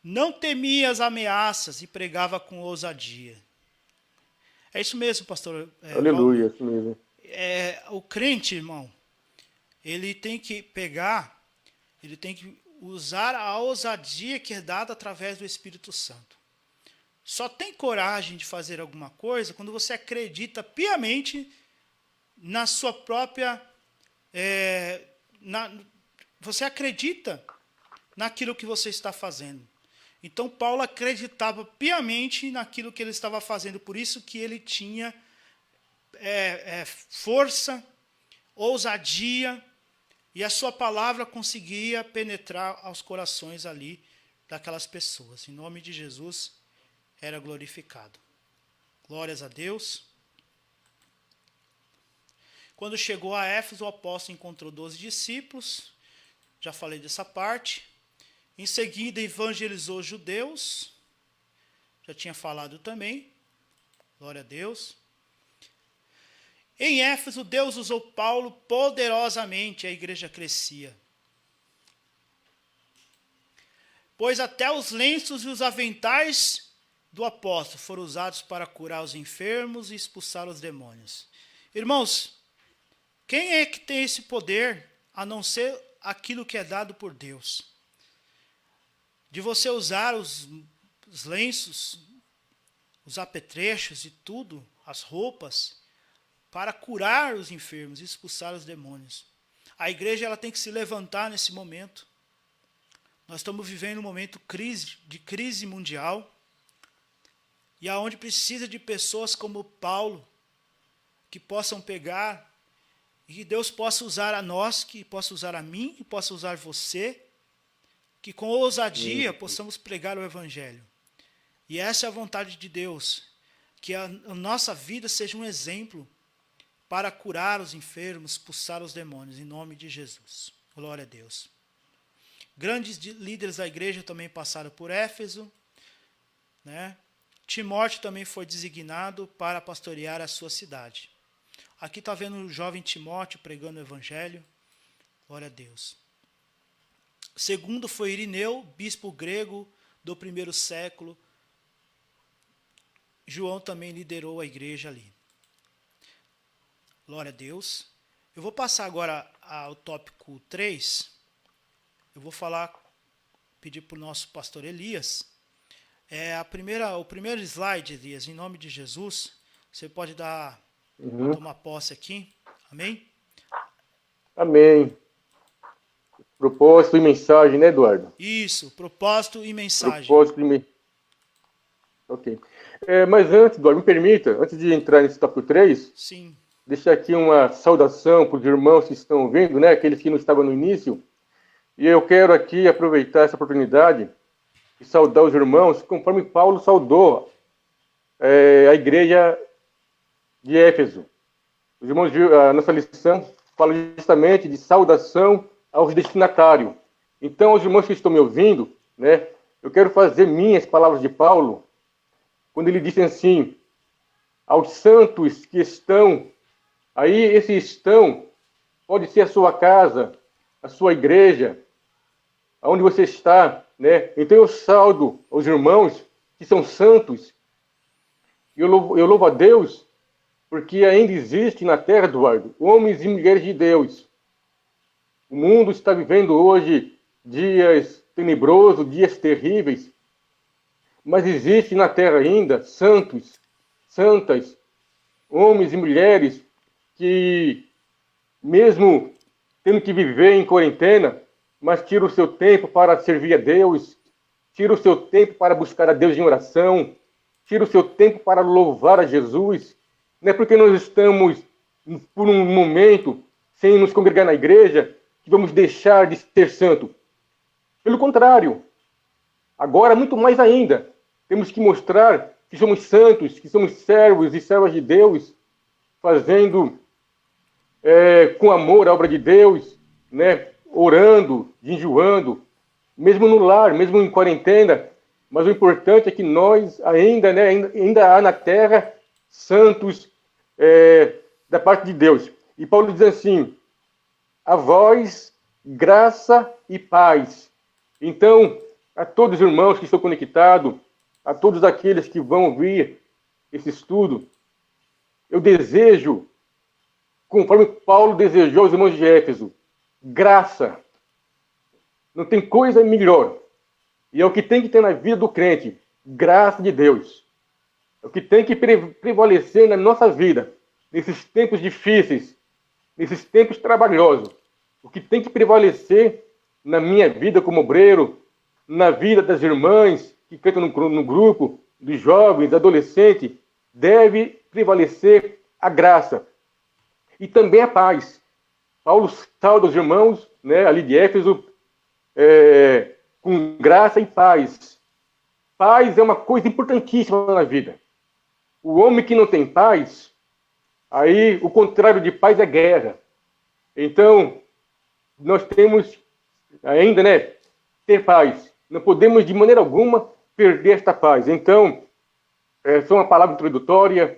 Speaker 1: não temia as ameaças e pregava com ousadia. É isso mesmo, pastor.
Speaker 2: Aleluia, isso mesmo.
Speaker 1: O crente, irmão, ele tem que usar a ousadia que é dada através do Espírito Santo. Só tem coragem de fazer alguma coisa quando você acredita piamente na sua própria... você acredita naquilo que você está fazendo. Então, Paulo acreditava piamente naquilo que ele estava fazendo, por isso que ele tinha força, ousadia, e a sua palavra conseguia penetrar aos corações ali daquelas pessoas. Em nome de Jesus, era glorificado. Glórias a Deus. Quando chegou a Éfeso, o apóstolo encontrou 12 discípulos. Já falei dessa parte. Em seguida, evangelizou os judeus. Já tinha falado também. Glória a Deus. Em Éfeso, Deus usou Paulo poderosamente, a igreja crescia. Pois até os lenços e os aventais do apóstolo foram usados para curar os enfermos e expulsar os demônios. Irmãos, quem é que tem esse poder, a não ser aquilo que é dado por Deus? De você usar os lenços, os apetrechos e tudo, as roupas, para curar os enfermos e expulsar os demônios. A igreja ela tem que se levantar nesse momento Nós estamos vivendo um momento de crise mundial, e aonde precisa de pessoas como Paulo, que possam pegar, e que Deus possa usar a nós, que possa usar a mim, que possa usar você, que com ousadia possamos pregar o Evangelho. E essa é a vontade de Deus, que a nossa vida seja um exemplo para curar os enfermos, expulsar os demônios, em nome de Jesus. Glória a Deus. Grandes líderes da igreja também passaram por Éfeso, né? Timóteo também foi designado para pastorear a sua cidade. Aqui está vendo o jovem Timóteo pregando o Evangelho. Glória a Deus. Segundo foi Irineu, bispo grego do primeiro século. João também liderou a igreja ali. Glória a Deus. Eu vou passar agora ao tópico 3. Eu vou pedir para o nosso pastor Elias. O primeiro slide, Elias, em nome de Jesus. Você pode tomar posse aqui. Amém?
Speaker 2: Amém. Propósito e mensagem, né, Eduardo?
Speaker 1: Isso, propósito e mensagem.
Speaker 2: Propósito e mensagem. Ok. Mas antes, Eduardo, me permita, antes de entrar nesse tópico 3,
Speaker 1: sim,
Speaker 2: deixar aqui uma saudação para os irmãos que estão ouvindo, né, aqueles que não estavam no início. E eu quero aqui aproveitar essa oportunidade e saudar os irmãos, conforme Paulo saudou a igreja de Éfeso. Os irmãos, a nossa lição fala justamente de saudação aos destinatários. Então, os irmãos que estão me ouvindo, né, eu quero fazer minhas palavras de Paulo, quando ele disse assim, aos santos que estão, aí esse estão, pode ser a sua casa, a sua igreja, aonde você está, né? Então eu saudo aos irmãos que são santos, e eu louvo a Deus, porque ainda existe na terra, Eduardo, homens e mulheres de Deus. O mundo está vivendo hoje dias tenebrosos, dias terríveis, mas existe na terra ainda santos, santas, homens e mulheres que, mesmo tendo que viver em quarentena, mas tira o seu tempo para servir a Deus, tira o seu tempo para buscar a Deus em oração, tira o seu tempo para louvar a Jesus. Não é porque nós estamos, por um momento, sem nos congregar na igreja, que vamos deixar de ser santo. Pelo contrário, agora, muito mais ainda, temos que mostrar que somos santos, que somos servos e servas de Deus, fazendo com amor a obra de Deus, né? Orando, jejuando, mesmo no lar, mesmo em quarentena. Mas o importante é que nós ainda há na terra santos da parte de Deus. E Paulo diz assim, a vós, graça e paz. Então, a todos os irmãos que estão conectados, a todos aqueles que vão ouvir esse estudo, eu desejo, conforme Paulo desejou aos irmãos de Éfeso, graça. Não tem coisa melhor. E é o que tem que ter na vida do crente, graça de Deus. É o que tem que prevalecer na nossa vida, nesses tempos difíceis, nesses tempos trabalhosos. O que tem que prevalecer na minha vida como obreiro, na vida das irmãs que cantam no grupo, dos jovens, adolescentes, deve prevalecer a graça. E também a paz. Paulo sauda os irmãos, né, ali de Éfeso, com graça e paz. Paz é uma coisa importantíssima na vida. O homem que não tem paz, aí o contrário de paz é guerra. Então, nós temos ainda, né, ter paz. Não podemos de maneira alguma perder esta paz. Então, essa é uma palavra introdutória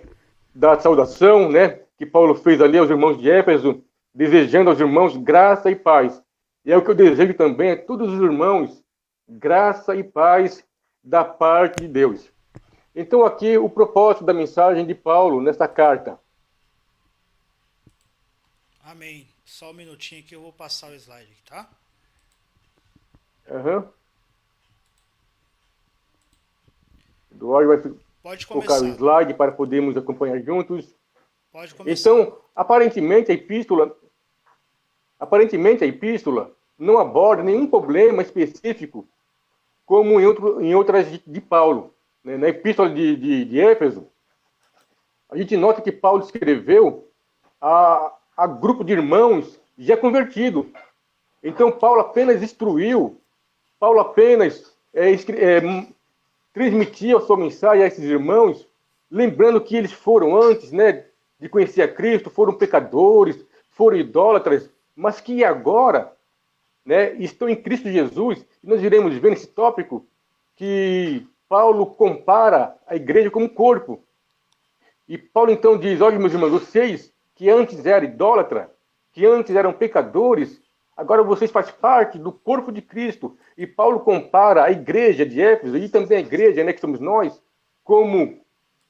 Speaker 2: da saudação, né, que Paulo fez ali aos irmãos de Éfeso, desejando aos irmãos graça e paz. E é o que eu desejo também a todos os irmãos, graça e paz da parte de Deus. Então, aqui o propósito da mensagem de Paulo nesta carta.
Speaker 1: Amém. Só um minutinho que eu vou passar o slide aqui, tá?
Speaker 2: Eduardo vai
Speaker 1: Pode
Speaker 2: colocar
Speaker 1: começar.
Speaker 2: o slide para podermos acompanhar juntos.
Speaker 1: Pode começar.
Speaker 2: Então, aparentemente a epístola não aborda nenhum problema específico, como em outras de Paulo. Né? Na Epístola de Éfeso, a gente nota que Paulo escreveu a grupo de irmãos já convertidos. Então, Paulo apenas instruiu, Paulo apenas transmitia a sua mensagem a esses irmãos, lembrando que eles foram antes, né, de conhecer a Cristo, foram pecadores, foram idólatras, mas que agora, né, estão em Cristo Jesus. E nós iremos ver nesse tópico que Paulo compara a igreja como corpo. E Paulo então diz: olha, meus irmãos, vocês que antes eram idólatras, que antes eram pecadores, agora vocês fazem parte do corpo de Cristo. E Paulo compara a igreja de Éfeso, e também a igreja, né, que somos nós, como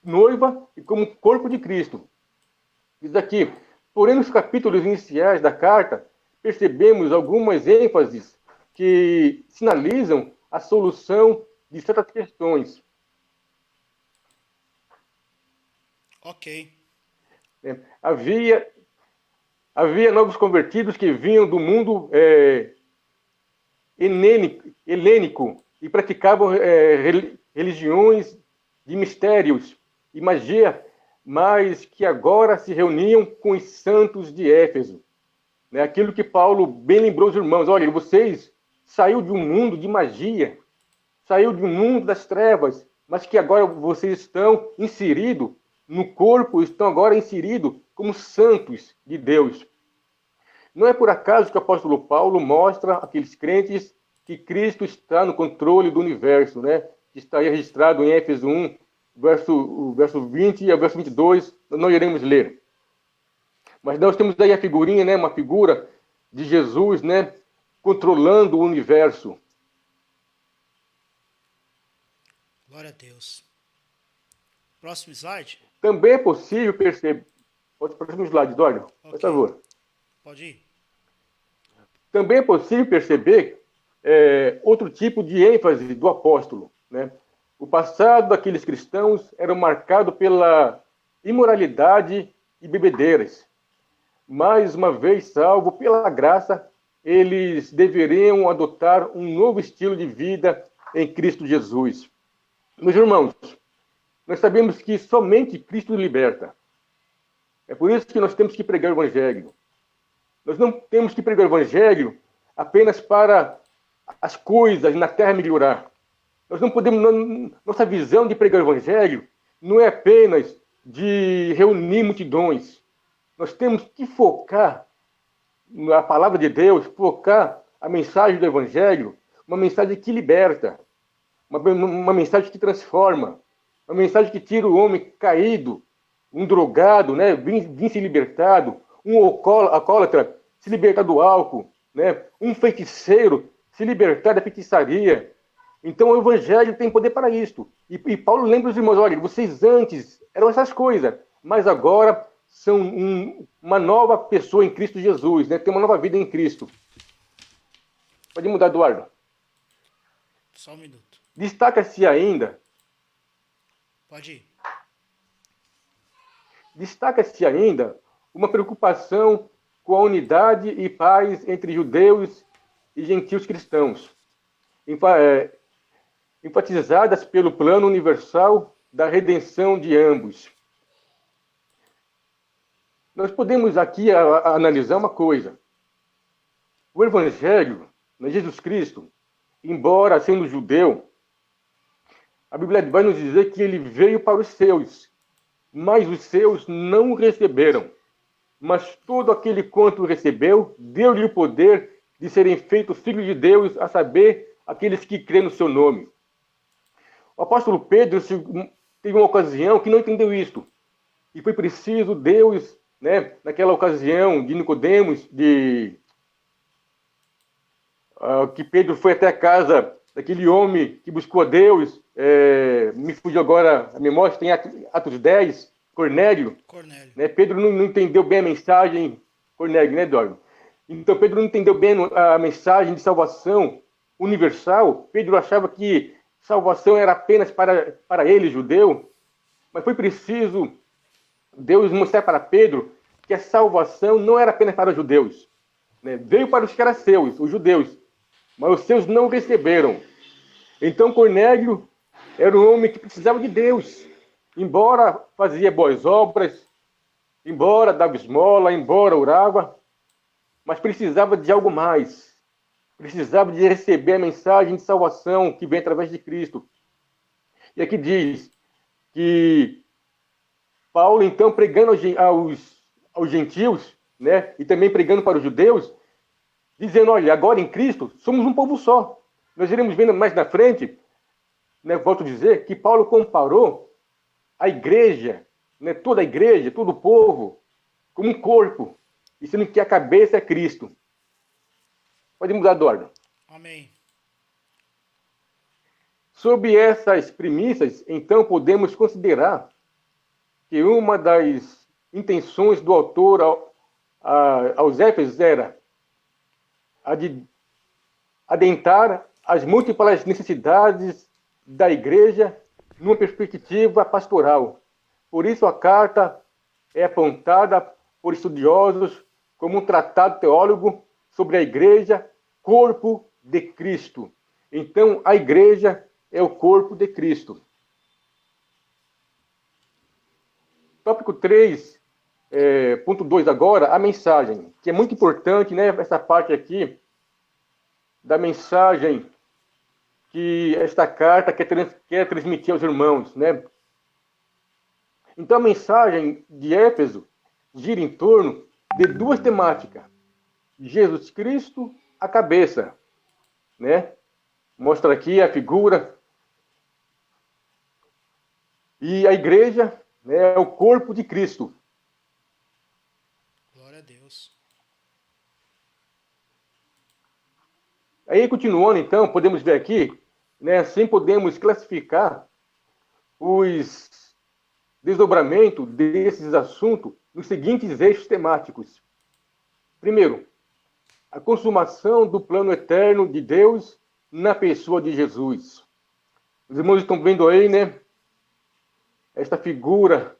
Speaker 2: noiva e como corpo de Cristo. Diz aqui: porém, nos capítulos iniciais da carta, percebemos algumas ênfases que sinalizam a solução de certas questões.
Speaker 1: Ok.
Speaker 2: Havia novos convertidos que vinham do mundo helênico e praticavam religiões de mistérios e magia, mas que agora se reuniam com os santos de Éfeso. Né? Aquilo que Paulo bem lembrou os irmãos: olha, vocês saíram de um mundo de magia, saiu de um mundo das trevas, mas que agora vocês estão inseridos no corpo, estão agora inseridos como santos de Deus. Não é por acaso que o apóstolo Paulo mostra àqueles crentes que Cristo está no controle do universo, né? Que está aí registrado em Éfeso 1, o verso 20 e o verso 22, nós não iremos ler. Mas nós temos aí a figurinha, né? Uma figura de Jesus, né? Controlando o universo.
Speaker 1: Glória a Deus. Próximo slide.
Speaker 2: Também é possível perceber... Próximo slide, Dório, por favor.
Speaker 1: Pode ir.
Speaker 2: Também é possível perceber outro tipo de ênfase do apóstolo. Né? O passado daqueles cristãos era marcado pela imoralidade e bebedeiras. Mais uma vez, salvo pela graça, eles deveriam adotar um novo estilo de vida em Cristo Jesus. Meus irmãos, nós sabemos que somente Cristo liberta. É por isso que nós temos que pregar o Evangelho. Nós não temos que pregar o Evangelho apenas para as coisas na terra melhorar. Nós não podemos... Nossa visão de pregar o Evangelho não é apenas de reunir multidões. Nós temos que focar na palavra de Deus, focar a mensagem do Evangelho, uma mensagem que liberta, uma mensagem que transforma, uma mensagem que tira o homem caído, um drogado, né, vim se libertado, um alcoólatra se libertar do álcool, né, um feiticeiro se libertar da feitiçaria. Então o Evangelho tem poder para isto. E Paulo lembra os irmãos: olha, vocês antes eram essas coisas, mas agora são uma nova pessoa em Cristo Jesus, né, tem uma nova vida em Cristo. Pode mudar, Eduardo.
Speaker 1: Só um minuto.
Speaker 2: Destaca-se ainda...
Speaker 1: Pode ir.
Speaker 2: Destaca-se ainda uma preocupação com a unidade e paz entre judeus e gentios cristãos, enfatizadas pelo plano universal da redenção de ambos. Nós podemos aqui analisar uma coisa. O Evangelho, Jesus Cristo, embora sendo judeu, a Bíblia vai nos dizer que ele veio para os seus, mas os seus não o receberam. Mas todo aquele quanto o recebeu, deu-lhe o poder de serem feitos filhos de Deus, a saber, aqueles que crêem no seu nome. O apóstolo Pedro teve uma ocasião que não entendeu isto. E foi preciso Deus, né, naquela ocasião de Nicodemos, que Pedro foi até a casa daquele homem que buscou a Deus, me fugiu agora a memória, tem Atos 10, Cornélio. Né? Pedro não entendeu bem a mensagem, Cornélio, né, Eduardo? Então Pedro não entendeu bem a mensagem de salvação universal. Pedro achava que salvação era apenas para ele, judeu, mas foi preciso Deus mostrar para Pedro que a salvação não era apenas para os judeus, né? Veio para os que eram seus, os judeus, mas os seus não o receberam. Então Cornélio era um homem que precisava de Deus. Embora fazia boas obras, embora dava esmola, embora orava, mas precisava de algo mais. Precisava de receber a mensagem de salvação que vem através de Cristo. E aqui diz que Paulo, então, pregando aos gentios, né, e também pregando para os judeus, dizendo, olha, agora em Cristo somos um povo só. Nós iremos vendo mais na frente, né, volto a dizer, que Paulo comparou a igreja, né, toda a igreja, todo o povo, como um corpo, e sendo que a cabeça é Cristo. Pode mudar de ordem.
Speaker 1: Amém.
Speaker 2: Sob essas premissas, então, podemos considerar que uma das intenções do autor aos Éfesos era a de adentrar as múltiplas necessidades da igreja numa perspectiva pastoral. Por isso a carta é apontada por estudiosos como um tratado teólogo sobre a igreja, corpo de Cristo. Então, a igreja é o corpo de Cristo. Tópico 3, ponto 2 agora, a mensagem, que é muito importante, né, essa parte aqui da mensagem que esta carta quer transmitir aos irmãos, né? Então, a mensagem de Éfeso gira em torno de duas temáticas. Jesus Cristo, a cabeça, né? Mostra aqui a figura. E a igreja, né, é o corpo de Cristo.
Speaker 1: Glória a Deus.
Speaker 2: Aí, continuando, então, podemos ver aqui, né, assim podemos classificar os desdobramentos desses assuntos nos seguintes eixos temáticos. Primeiro, a consumação do plano eterno de Deus na pessoa de Jesus. Os irmãos estão vendo aí, né, esta figura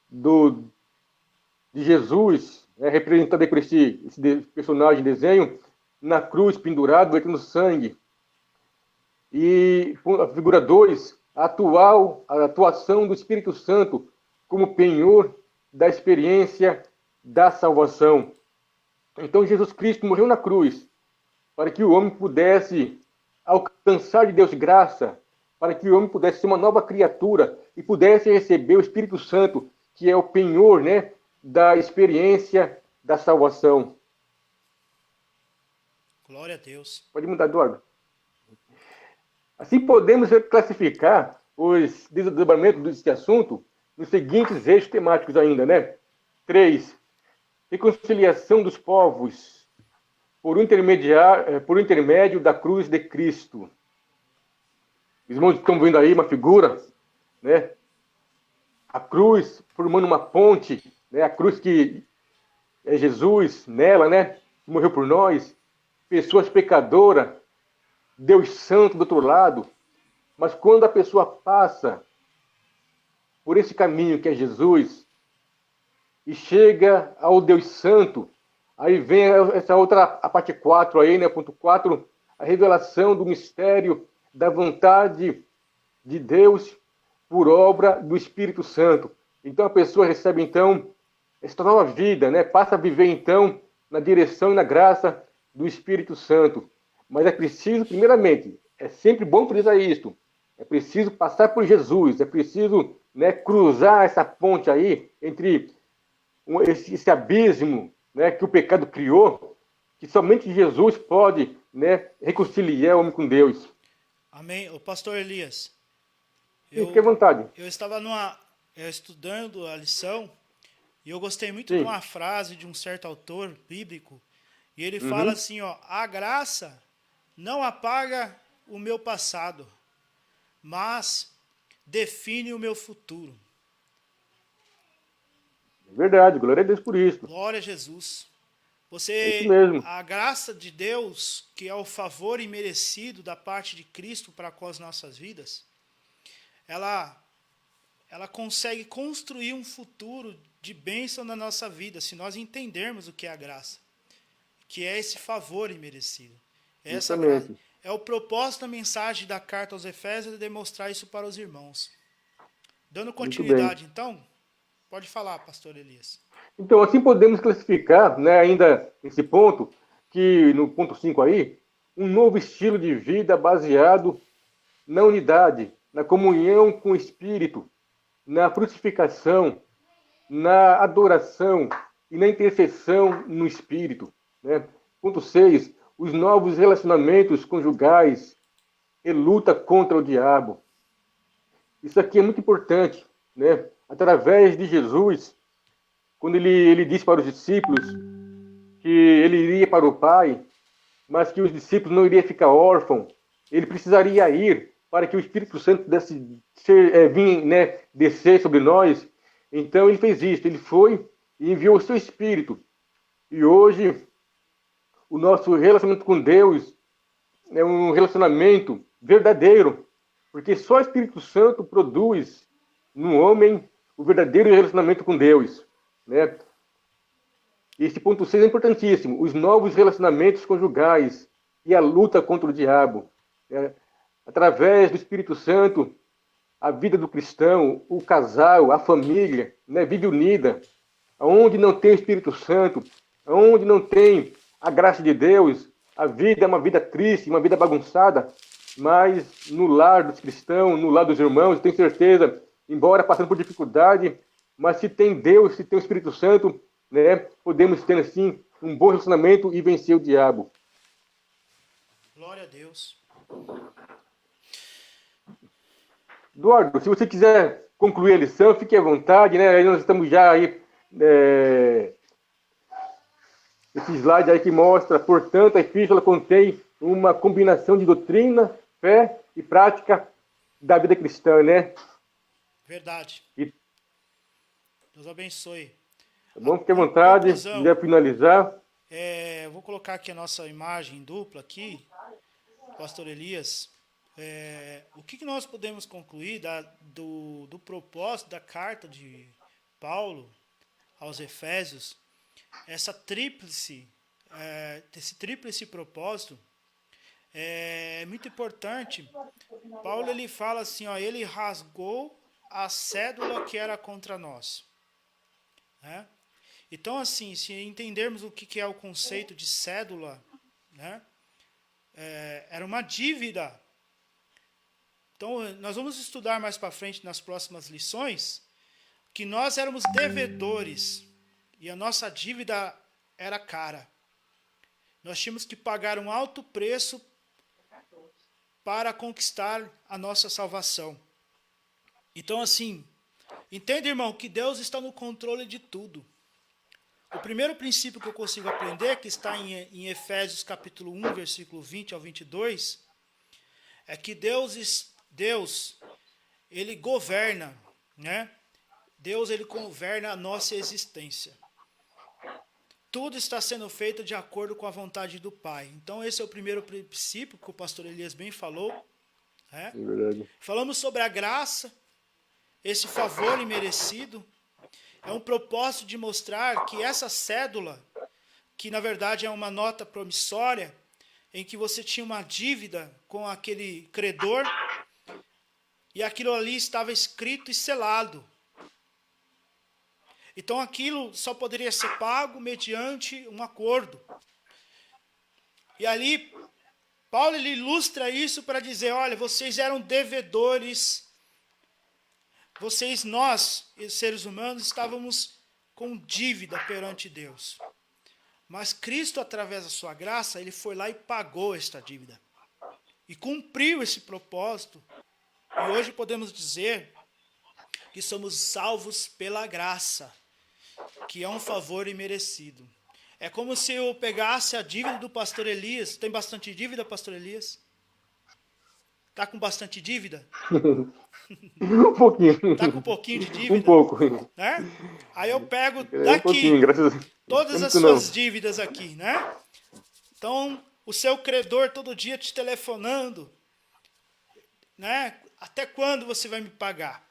Speaker 2: de Jesus, né, representada por esse personagem desenho, na cruz, pendurado, vertendo sangue. E a figura 2, a atuação do Espírito Santo como penhor da experiência da salvação. Então, Jesus Cristo morreu na cruz para que o homem pudesse alcançar de Deus graça, para que o homem pudesse ser uma nova criatura e pudesse receber o Espírito Santo, que é o penhor, né, da experiência da salvação.
Speaker 1: Glória a Deus.
Speaker 2: Pode mudar, Eduardo. Assim podemos classificar os desdobramentos desse assunto nos seguintes eixos temáticos ainda, né? 3. Reconciliação dos povos por intermédio da cruz de Cristo. Os irmãos estão vendo aí uma figura, né? A cruz formando uma ponte, né? A cruz que é Jesus nela, né? Que morreu por nós. Pessoas pecadoras, Deus Santo do outro lado. Mas quando a pessoa passa por esse caminho que é Jesus e chega ao Deus Santo, aí vem essa outra, a parte 4 aí, né, ponto 4, a revelação do mistério da vontade de Deus por obra do Espírito Santo. Então a pessoa recebe então esta nova vida, né, passa a viver então na direção e na graça do Espírito Santo. Mas é preciso, primeiramente, é sempre bom frisar isto, é preciso passar por Jesus, é preciso, né, cruzar essa ponte aí entre esse abismo, né, que o pecado criou, que somente Jesus pode, né, reconciliar o homem com Deus.
Speaker 1: Amém. O pastor Elias,
Speaker 2: Fique à vontade.
Speaker 1: eu estava estudando a lição e eu gostei muito
Speaker 2: Sim.
Speaker 1: de uma frase de um certo autor bíblico. E ele fala assim, ó, a graça não apaga o meu passado, mas define o meu futuro.
Speaker 2: Verdade, glória a Deus por isso.
Speaker 1: Glória a Jesus.
Speaker 2: É isso mesmo.
Speaker 1: A graça de Deus, que é o favor imerecido da parte de Cristo para com as nossas vidas, ela consegue construir um futuro de bênção na nossa vida, se nós entendermos o que é a graça. que é esse favor imerecido. Essa
Speaker 2: Justamente.
Speaker 1: é o propósito da mensagem da carta aos Efésios, de demonstrar isso para os irmãos. Dando continuidade, então, pode falar, pastor Elias.
Speaker 2: Então, assim podemos classificar, né, ainda nesse ponto, que no ponto 5 aí, um novo estilo de vida baseado na unidade, na comunhão com o Espírito, na frutificação, na adoração e na intercessão no Espírito. Né? Ponto 6, os novos relacionamentos conjugais e luta contra o diabo. Isso aqui é muito importante, né? Através de Jesus, quando ele disse para os discípulos que ele iria para o Pai, mas que os discípulos não iriam ficar órfãos, ele precisaria ir para que o Espírito Santo pudesse vir, né, descer sobre nós. Então ele fez isso, ele foi e enviou o seu Espírito. E hoje o nosso relacionamento com Deus é um relacionamento verdadeiro, porque só o Espírito Santo produz no homem o verdadeiro relacionamento com Deus, né? Esse ponto 6 é importantíssimo. Os novos relacionamentos conjugais e a luta contra o diabo. Através do Espírito Santo, a vida do cristão, o casal, a família, né, vive unida. Onde não tem o Espírito Santo, onde não tem a graça de Deus, a vida é uma vida triste, uma vida bagunçada. Mas no lar dos cristãos, no lar dos irmãos, tenho certeza, embora passando por dificuldade, mas se tem Deus, se tem o Espírito Santo, né, podemos ter assim um bom relacionamento e vencer o diabo.
Speaker 1: Glória a Deus.
Speaker 2: Eduardo, se você quiser concluir a lição, fique à vontade, né? Aí nós estamos já aí esse slide aí que mostra, portanto, a epístola contém uma combinação de doutrina, fé e prática da vida cristã, né?
Speaker 1: Verdade.
Speaker 2: E,
Speaker 1: Deus abençoe.
Speaker 2: tá bom? Fique à vontade,
Speaker 1: Conclusão.
Speaker 2: quiser finalizar.
Speaker 1: Eu vou colocar aqui a nossa imagem dupla aqui, pastor Elias. O que nós podemos concluir do propósito da carta de Paulo aos Efésios? Esse tríplice propósito é muito importante. Paulo ele fala assim, ó, ele rasgou a cédula que era contra nós. Né? Então, assim, se entendermos o que é o conceito de cédula, né? Era uma dívida. Então, nós vamos estudar mais para frente nas próximas lições que nós éramos devedores e a nossa dívida era cara. Nós tínhamos que pagar um alto preço para conquistar a nossa salvação. Então, assim, entenda, irmão, que Deus está no controle de tudo. O primeiro princípio que eu consigo aprender, que está em Efésios capítulo 1, versículo 20 ao 22, é que Deus ele governa, né? Deus, ele governa a nossa existência. Tudo está sendo feito de acordo com a vontade do Pai. Então, esse é o primeiro princípio que o pastor Elias bem falou. Né?
Speaker 2: É verdade.
Speaker 1: Falamos sobre a graça, esse favor imerecido. É um propósito de mostrar que essa cédula, que na verdade é uma nota promissória, em que você tinha uma dívida com aquele credor, e aquilo ali estava escrito e selado. Então aquilo só poderia ser pago mediante um acordo. E ali, Paulo ele ilustra isso para dizer, olha, vocês eram devedores, nós, seres humanos, estávamos com dívida perante Deus. Mas Cristo, através da sua graça, ele foi lá e pagou esta dívida. E cumpriu esse propósito. E hoje podemos dizer que somos salvos pela graça, que é um favor imerecido. É como se eu pegasse a dívida do pastor Elias. Tem bastante dívida, pastor Elias? Está com bastante dívida?
Speaker 2: Um pouquinho.
Speaker 1: Está com um pouquinho de dívida?
Speaker 2: Um pouco.
Speaker 1: Né? Aí eu pego
Speaker 2: Um
Speaker 1: daqui
Speaker 2: pouquinho, graças a Deus.
Speaker 1: todas as
Speaker 2: Muito
Speaker 1: suas
Speaker 2: não.
Speaker 1: dívidas aqui, né? Então, o seu credor todo dia te telefonando, né? Até quando você vai me pagar?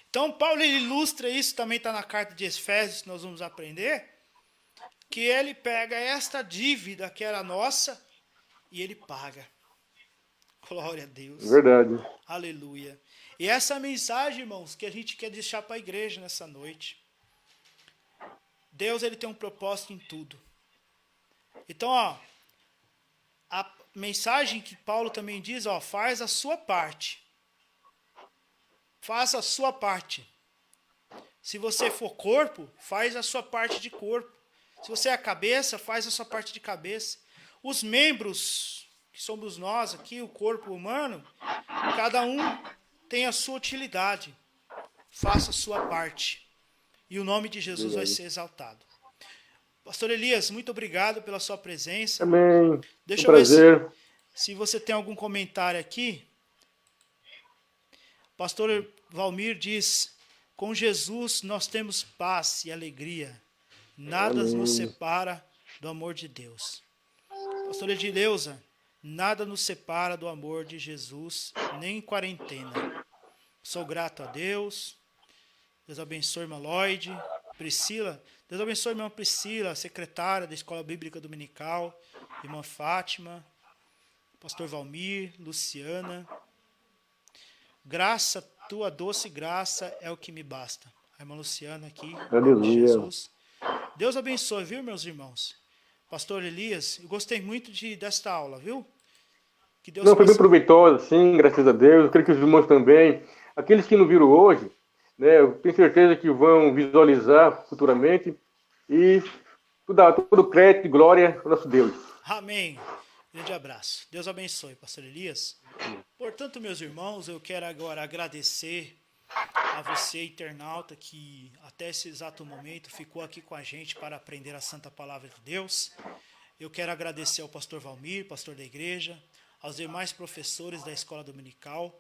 Speaker 1: Então, Paulo ele ilustra isso, também está na carta de Efésios, que nós vamos aprender, que ele pega esta dívida que era nossa e ele paga. Glória a Deus.
Speaker 2: Verdade.
Speaker 1: Aleluia. E essa mensagem, irmãos, que a gente quer deixar para a igreja nessa noite. Deus, ele tem um propósito em tudo. Então, ó, a mensagem que Paulo também diz, ó, faz a sua parte. Faça a sua parte. Se você for corpo, faz a sua parte de corpo. Se você é a cabeça, faz a sua parte de cabeça. Os membros, que somos nós aqui, o corpo humano, cada um tem a sua utilidade. Faça a sua parte. E o nome de Jesus vai ser exaltado. Pastor Elias, muito obrigado pela sua presença.
Speaker 2: Amém.
Speaker 1: Deixa
Speaker 2: Um
Speaker 1: eu ver
Speaker 2: prazer.
Speaker 1: se você tem algum comentário aqui. Pastor Valmir diz: com Jesus nós temos paz e alegria. Nada nos separa do amor de Deus. Pastor Edileuza, nada nos separa do amor de Jesus, nem em quarentena. Sou grato a Deus. Deus abençoe, irmã Lloyd. Priscila, Deus abençoe, irmã Priscila, secretária da Escola Bíblica Dominical. Irmã Fátima. Pastor Valmir, Luciana. Graça, tua doce graça é o que me basta. A irmã Luciana aqui, em nome de Jesus. Deus abençoe, viu, meus irmãos? Pastor Elias, eu gostei muito desta aula, viu? Que Deus
Speaker 2: Foi bem proveitosa, sim, graças a Deus. Eu creio que os irmãos também. Aqueles que não viram hoje, né, eu tenho certeza que vão visualizar futuramente. E todo crédito e glória ao nosso Deus.
Speaker 1: Amém. Grande abraço. Deus abençoe, pastor Elias. Portanto, meus irmãos, eu quero agora agradecer a você, internauta, que até esse exato momento ficou aqui com a gente para aprender a santa palavra de Deus. Eu quero agradecer ao pastor Valmir, pastor da igreja, aos demais professores da escola dominical,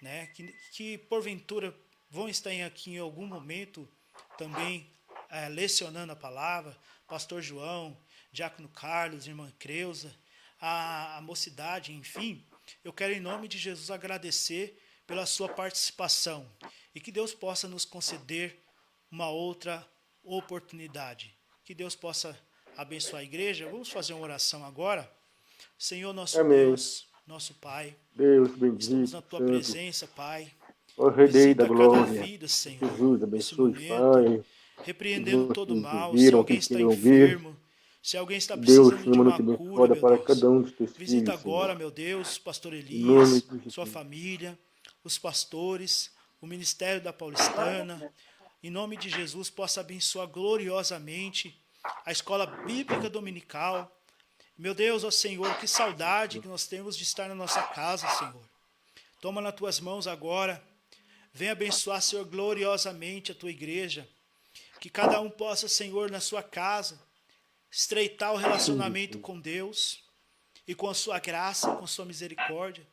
Speaker 1: né, que porventura vão estar aqui em algum momento também lecionando a palavra, pastor João, diácono Carlos, irmã Creuza, a mocidade, enfim. Eu quero, em nome de Jesus, agradecer pela sua participação e que Deus possa nos conceder uma outra oportunidade. Que Deus possa abençoar a igreja. Vamos fazer uma oração agora. Senhor, nosso
Speaker 2: Amém.
Speaker 1: Deus, nosso Pai,
Speaker 2: Deus bendito,
Speaker 1: estamos na Tua
Speaker 2: santo.
Speaker 1: presença, Pai.
Speaker 2: Ó Rei
Speaker 1: Visita
Speaker 2: da
Speaker 1: cada
Speaker 2: glória.
Speaker 1: vida, Senhor,
Speaker 2: Jesus,
Speaker 1: nesse
Speaker 2: abençoe,
Speaker 1: momento,
Speaker 2: Pai.
Speaker 1: repreendendo
Speaker 2: Irmãos
Speaker 1: todo
Speaker 2: que
Speaker 1: mal. Se
Speaker 2: viram,
Speaker 1: alguém
Speaker 2: que
Speaker 1: está
Speaker 2: queiram ouvir.
Speaker 1: enfermo, se alguém está
Speaker 2: Deus,
Speaker 1: precisando de
Speaker 2: Senhor,
Speaker 1: uma
Speaker 2: te
Speaker 1: cura,
Speaker 2: abençoe
Speaker 1: meu
Speaker 2: para
Speaker 1: Deus.
Speaker 2: cada um dos teus
Speaker 1: Visita
Speaker 2: filhos,
Speaker 1: agora,
Speaker 2: Senhor.
Speaker 1: meu Deus, pastor
Speaker 2: Em nome
Speaker 1: Elias,
Speaker 2: de Jesus.
Speaker 1: sua família, os pastores, o ministério da Paulistana. Em nome de Jesus, possa abençoar gloriosamente a escola bíblica dominical. Meu Deus, ó Senhor, que saudade que nós temos de estar na nossa casa, Senhor. Toma nas tuas mãos agora. Venha abençoar, Senhor, gloriosamente a tua igreja. Que cada um possa, Senhor, na sua casa, estreitar o relacionamento com Deus e com a sua graça, com a sua misericórdia.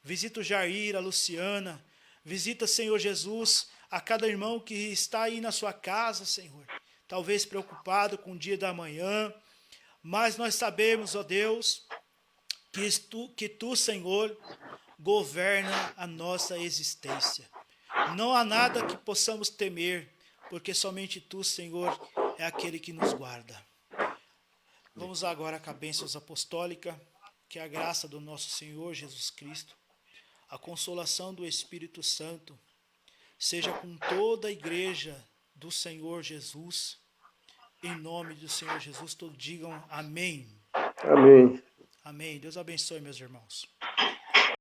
Speaker 1: Visita o Jair, a Luciana. Visita, Senhor Jesus, a cada irmão que está aí na sua casa, Senhor. Talvez preocupado com o dia da manhã. Mas nós sabemos, ó Deus, que tu, Senhor, governa a nossa existência. Não há nada que possamos temer, porque somente tu, Senhor, é aquele que nos guarda. Vamos agora com a bênção apostólica, que é a graça do nosso Senhor Jesus Cristo, a consolação do Espírito Santo, seja com toda a igreja do Senhor Jesus. Em nome do Senhor Jesus, todos digam amém.
Speaker 2: Amém.
Speaker 1: Amém. Deus abençoe, meus irmãos.